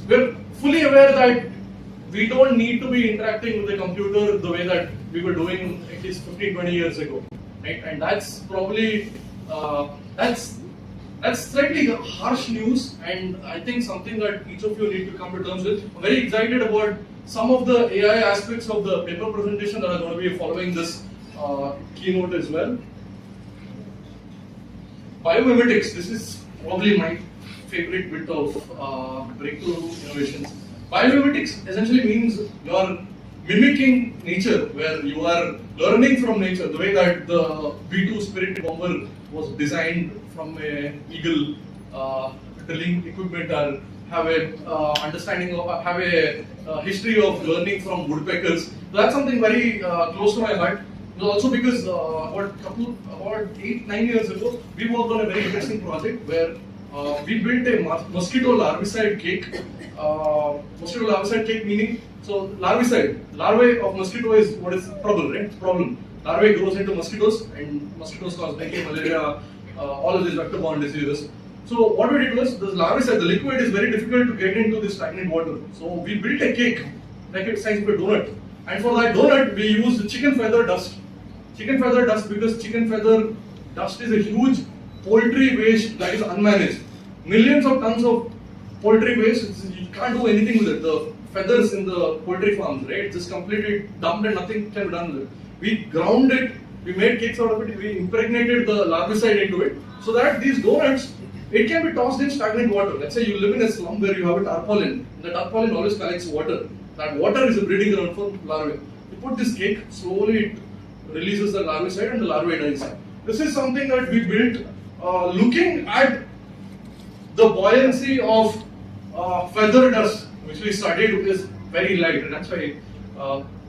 we're fully aware that we don't need to be interacting with the computer the way that we were doing at least 15-20 years ago, right? And that's probably, that's slightly harsh news, and I think something that each of you need to come to terms with. I'm very excited about some of the AI aspects of the paper presentation that are going to be following this keynote as well. Biomimetics, this is probably my favorite bit of breakthrough innovations. Biomimetics essentially means you are mimicking nature, where you are learning from nature, the way that the B-2 Spirit bomber was designed from an eagle, drilling equipment, or have a understanding of, have a history of learning from woodpeckers. So that's something very close to my heart. Also because about 8-9 years ago, we worked on a very interesting project where we built a mosquito larvicide cake. Mosquito larvicide cake meaning, so larvicide, larvae of mosquito is what is trouble, right? It's problem. Larvae grows into mosquitoes, and mosquitoes cause dengue, malaria, all of these vector-borne diseases. So what we did was, the larvicide, the liquid is very difficult to get into this stagnant water. So we built a cake, like it's size of a donut. And for that donut, we used chicken feather dust. chicken feather dust, because chicken feather dust is a huge poultry waste that is unmanaged. Millions of tons of poultry waste, you can't do anything with it. The feathers in the poultry farms, right? Just completely dumped and nothing can be done with it. We ground it, we made cakes out of it, we impregnated the larvicide into it, so that these donuts, it can be tossed in stagnant water. Let's say you live in a slum where you have a tarpaulin. The tarpaulin always collects water. That water is a breeding ground for larvae. You put this cake, slowly it releases the larvicide and the larvae dies. This is something that we built looking at the buoyancy of feather dust, which we studied, is very light, and that's why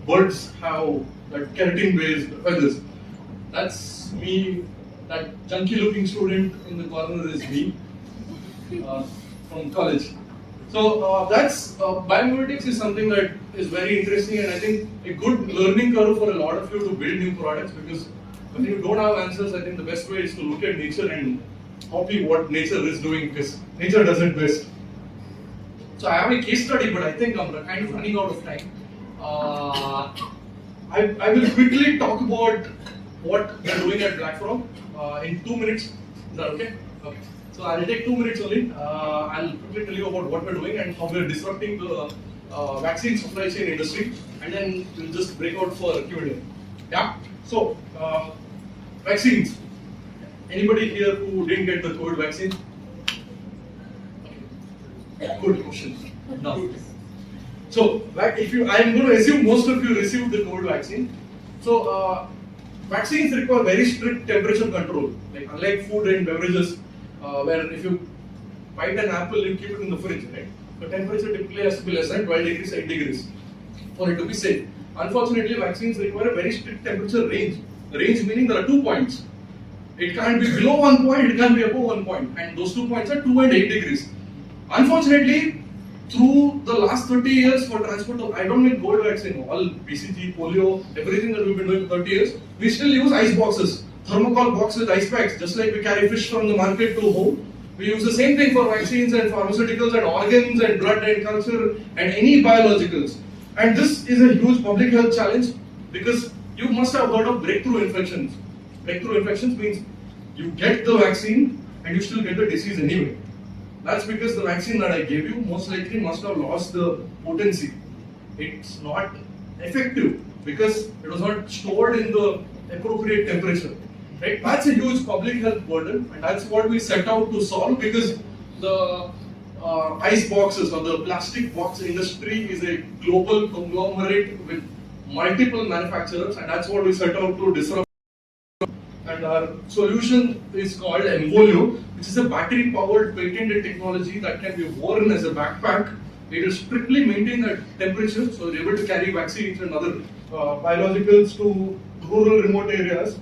birds have that keratin-based feathers. That's me. That junky-looking student in the corner is me from college. So that's biomimetics is something that is very interesting, and I think a good learning curve for a lot of you to build new products, because when you don't have answers, I think the best way is to look at nature and copy what nature is doing, because nature does it best. So I have a case study, but I think I'm kind of running out of time. I will quickly talk about what we are doing at Blackfrog in 2 minutes. Is that okay? Okay. So I'll take 2 minutes only. I'll quickly tell you about what we're doing and how we're disrupting the vaccine supply chain industry, and then we'll just break out for Q&A. Yeah. So vaccines. Anybody here who didn't get the COVID vaccine? Okay. Good question. No. So, I'm going to assume most of you received the COVID vaccine. So, vaccines require very strict temperature control. Like unlike food and beverages, where if you bite an apple, you keep it in the fridge, right? The temperature typically has to be less than 12 degrees, 8 degrees for it to be safe. Unfortunately, vaccines require a very strict temperature range. Range meaning there are 2 points. It can't be below 1 point, it can't be above 1 point, and those 2 points are 2 and 8 degrees. Unfortunately, through the last 30 years for transport of, I don't mean COVID vaccine, all BCG, polio, everything that we've been doing for 30 years, we still use ice boxes, thermocol box with ice packs, just like we carry fish from the market to home. We use the same thing for vaccines and pharmaceuticals and organs and blood and culture and any biologicals. And this is a huge public health challenge, because you must have heard of breakthrough infections. Breakthrough infections means you get the vaccine and you still get the disease anyway. That's because the vaccine that I gave you most likely must have lost the potency. It's not effective because it was not stored in the appropriate temperature. Right? That's a huge public health burden, and that's what we set out to solve, because the ice boxes or the plastic box industry is a global conglomerate with multiple manufacturers, and that's what we set out to disrupt. And our solution is called Envolio, which is a battery-powered patented technology that can be worn as a backpack. It will strictly maintain that temperature, so you're able to carry vaccines and other biologicals to rural, remote areas.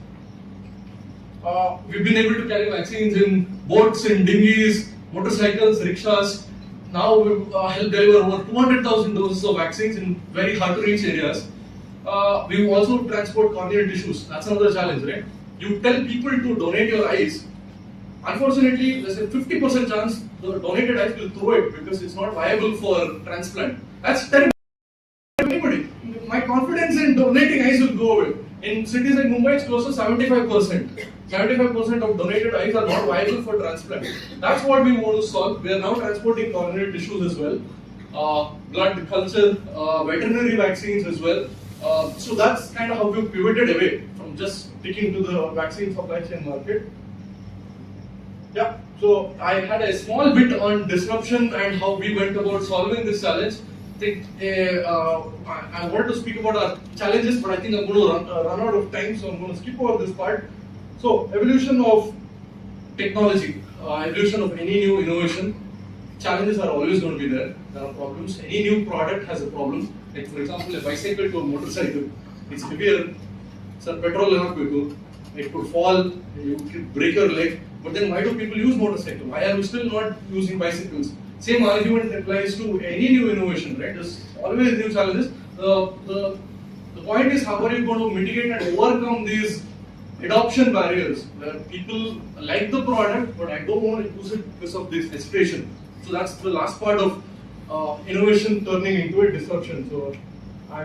We've been able to carry vaccines in boats, in dinghies, motorcycles, rickshaws. Now we've helped deliver over 200,000 doses of vaccines in very hard-to-reach areas. We also transport corneal tissues. That's another challenge, right? You tell people to donate your eyes. Unfortunately, there's a 50% chance the donated eyes will throw it because it's not viable for transplant. That's terrible for anybody. My confidence in donating eyes will go away. In cities like Mumbai, it's close to 75%. 75% of donated eyes are not viable for transplant. That's what we want to solve. We are now transporting corneal tissues as well, blood culture, veterinary vaccines as well. So that's kind of how we pivoted away from just sticking to the vaccine supply chain market. Yeah, so I had a small bit on disruption and how we went about solving this challenge. I think I wanted to speak about our challenges, but I think I'm going to run out of time, so I'm going to skip over this part. So, evolution of technology, evolution of any new innovation. Challenges are always going to be there. There are problems. Any new product has a problem. Like for example, a bicycle to a motorcycle. It's heavier. It's a petrol vehicle. It could fall. You could break your leg. But then why do people use motorcycle? Why are we still not using bicycles? Same argument applies to any new innovation, right? There's always new challenges. The point is, how are you going to mitigate and overcome these adoption barriers where people like the product, but I don't want to use it because of this hesitation. So that's the last part of innovation turning into a disruption. So I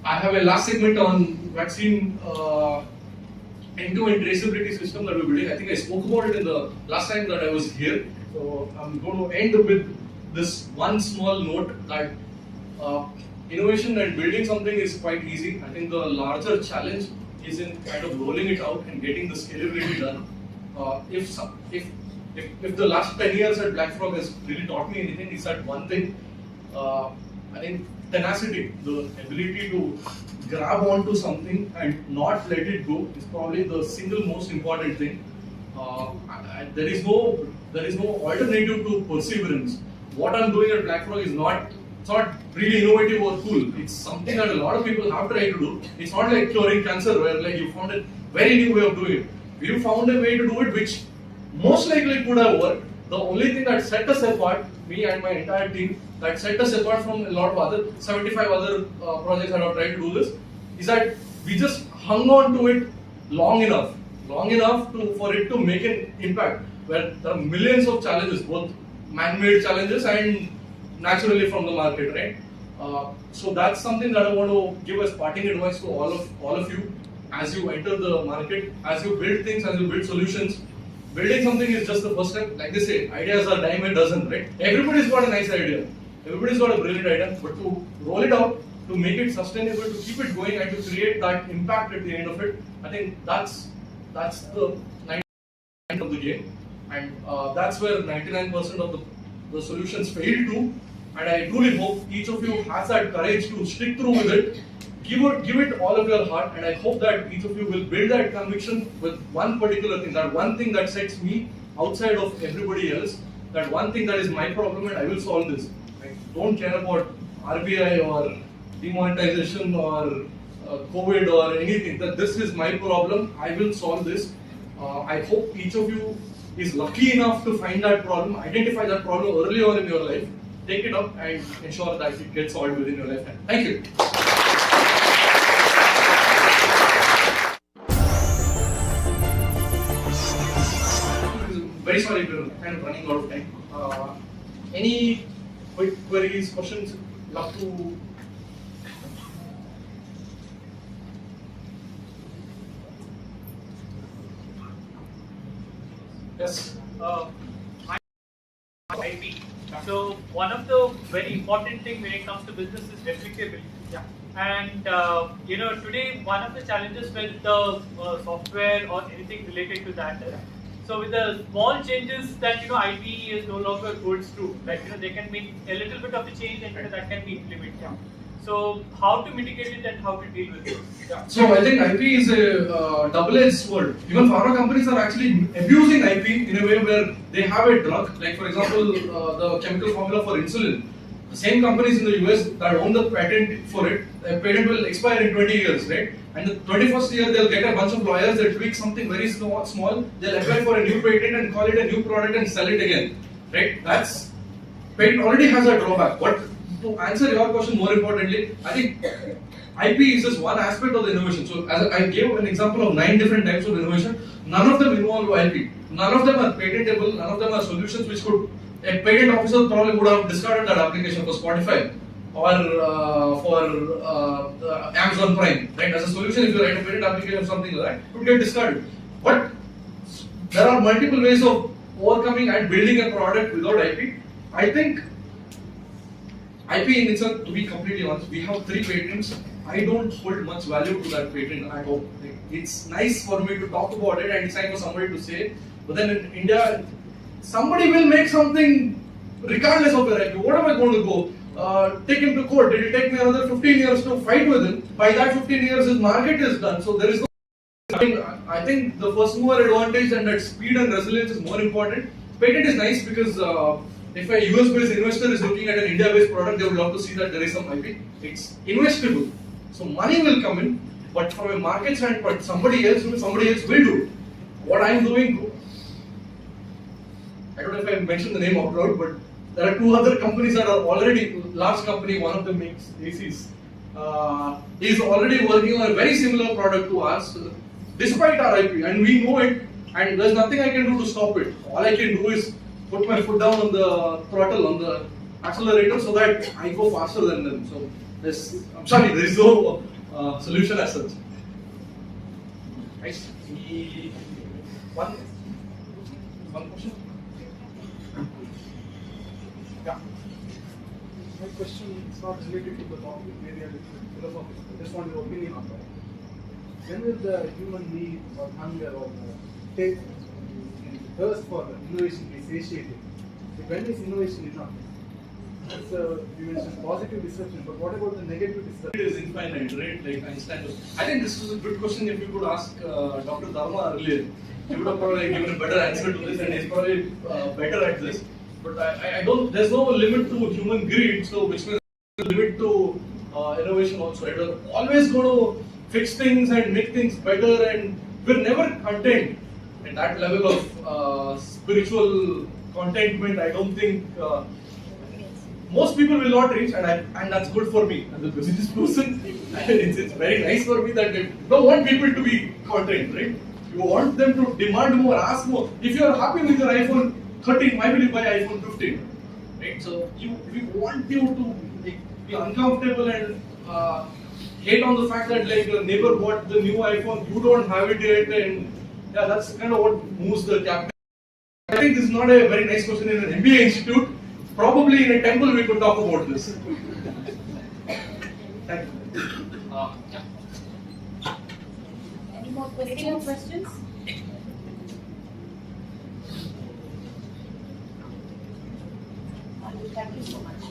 have a last segment on vaccine end-to-end traceability system that we're building. I think I spoke about it in the last time that I was here. So I'm going to end with this one small note that innovation and building something is quite easy. I think the larger challenge is in kind of rolling it out and getting the scalability done. If the last 10 years at Blackfrog has really taught me anything, it's that one thing. I think tenacity, the ability to grab onto something and not let it go, is probably the single most important thing. There is no alternative to perseverance. What I'm doing at Blackfrog is not really innovative or cool. It's something that a lot of people have tried to do. It's not like curing cancer where like you found a very new way of doing it. We found a way to do it which most likely could have worked. The only thing that set us apart, me and my entire team, that set us apart from a lot of other 75 other projects that have tried to do this, is that we just hung on to it long enough for it to make an impact. Where there are millions of challenges, both man-made challenges and naturally from the market, right? So that's something that I want to give as parting advice to all of you as you enter the market, as you build things, as you build solutions. Building something is just the first step. Like they say, ideas are dime a dozen, right? Everybody's got a nice idea. Everybody's got a brilliant idea, but to roll it out, to make it sustainable, to keep it going, and to create that impact at the end of it, I think that's the 99% of the game, and that's where 99% of the solutions fail to. And I truly hope each of you has that courage to stick through with it. Give it all of your heart, and I hope that each of you will build that conviction with one particular thing, that one thing that sets me outside of everybody else, that one thing that is my problem and I will solve this. I don't care about RBI or demonetization or COVID or anything, that this is my problem, I will solve this. I hope each of you is lucky enough to find that problem, identify that problem early on in your life, take it up and ensure that it gets solved within your lifetime. Thank you. Very sorry, we're kind of running out of time. Any quick queries, questions? Love to. Yes. IP. So one of the very important thing when it comes to business is replicability. Yeah. And today one of the challenges with the software or anything related to that is, so with the small changes that IP is no longer holds true, like they can make a little bit of a change and that can be implemented. Yeah. So how to mitigate it and how to deal with it? Yeah. So I think IP is a double-edged sword. Even pharma companies are actually abusing IP in a way where they have a drug, like for example the chemical formula for insulin. The same companies in the US that own the patent for it, the patent will expire in 20 years, right? And the 21st year they'll get a bunch of lawyers, they'll tweak something very small, they'll apply for a new patent and call it a new product and sell it again, right? That's, patent already has a drawback. But to answer your question more importantly, I think IP is just one aspect of the innovation. So as I gave an example of 9 different types of innovation, none of them involve IP. None of them are patentable, none of them are solutions which could, a patent officer probably would have discarded that application for Spotify or for Amazon Prime, right? As a solution, if you write a patent application or something like that, it would get discarded. But there are multiple ways of overcoming and building a product without IP. I think IP in itself, to be completely honest, we have 3 patents. I don't hold much value to that patent. I hope it's nice for me to talk about it and it's nice for somebody to say. But then in India, somebody will make something regardless of your IP. What am I going to go? Take him to court. It will take me another 15 years to fight with him. By that 15 years, his market is done. So there is no. I think the first mover advantage and that speed and resilience is more important. Patent is nice because if a US-based investor is looking at an India-based product, they would love to see that there is some IP. It's investable. So money will come in, but from a market standpoint, somebody else will do. What I am doing, I don't know if I mentioned the name out loud, but there are 2 other companies that are already large company. One of them makes ACs. Is already working on a very similar product to ours, despite our IP, and we know it. And there's nothing I can do to stop it. All I can do is put my foot down on the throttle, on the accelerator, so that I go faster than them. So I'm sorry, there is no solution as such. Right? One question? Yeah. My question is not related to the topic, maybe a little philosophical. I just want your opinion on that. When will the human need or hunger or taste, thirst for innovation be satiated? When is innovation enough? You mentioned positive disruption, but what about the negative disruption? It is infinite, right? Like Einstein. I think this is a good question. If you could ask Dr. Dharma earlier, he would have probably given a better answer to this, and he's probably better at this. But I don't. There's no limit to human greed, so which means limit to innovation also. It is always going to fix things and make things better, and we're never content. At that level of spiritual contentment, I don't think most people will not reach, and that's good for me as a business person. It's very nice for me that you don't want people to be content, right? You want them to demand more, ask more. If you are happy with your iPhone 13, why will you buy iPhone 15? Right? So we want you to be uncomfortable and hate on the fact that like your neighbor bought the new iPhone, you don't have it yet, and yeah, that's kind of what moves the capital. I think this is not a very nice question in an MBA institute. Probably in a temple we could talk about this. Thank you. Any more questions? Thank you so much.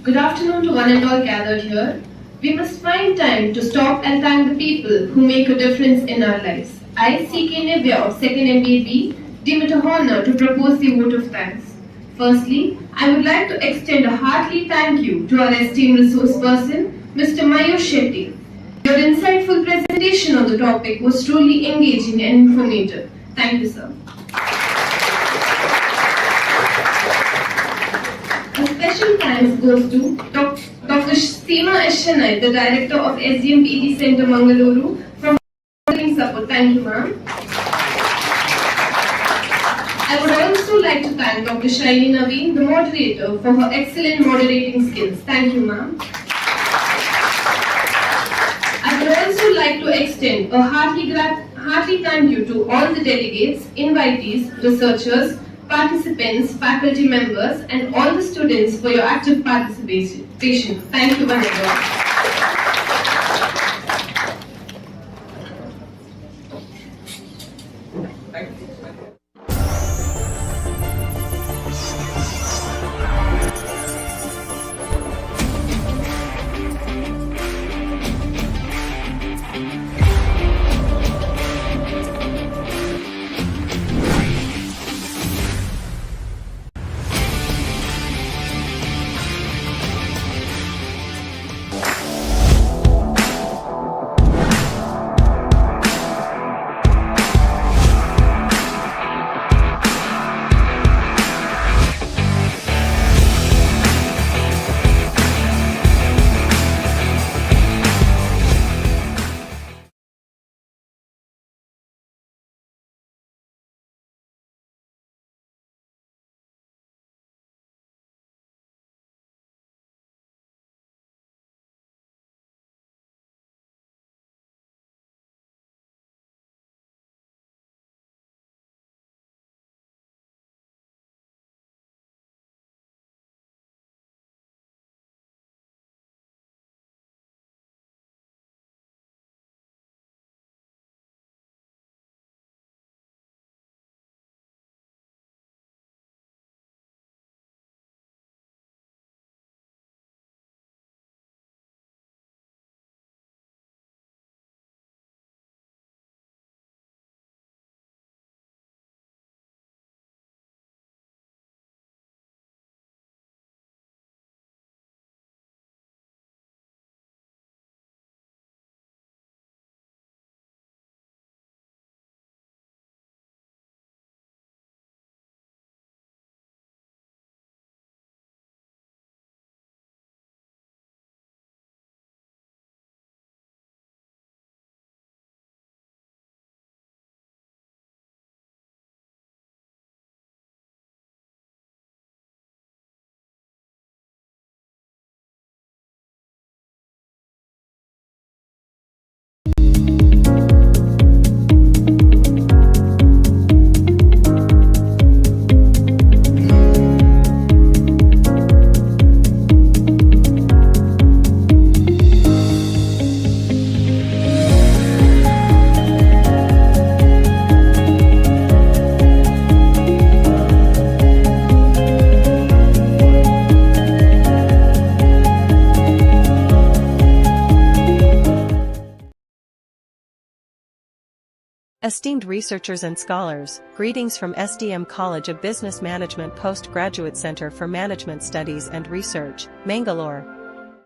Good afternoon to one and all gathered here. We must find time to stop and thank the people who make a difference in our lives. I, C.K. Nivya of 2nd MBA, deem it an honor to propose the vote of thanks. Firstly, I would like to extend a hearty thank you to our esteemed resource person, Mr. MAYUR SHETTY. Your insightful presentation on the topic was truly engaging and informative. Thank you, sir. A special thanks goes to Dr. Seema Eshanai, the Director of SDM PD Center, Mangalore, for giving support. Thank you, ma'am. I would also like to thank Dr. Shaili Naveen, the moderator, for her excellent moderating skills. Thank you, ma'am. I would also like to extend a hearty thank you to all the delegates, invitees, researchers, participants, faculty members, and all the students for your active participation. Thank you, one and all. Esteemed researchers and scholars, greetings from SDM College of Business Management Postgraduate Center for Management Studies and Research, Mangalore.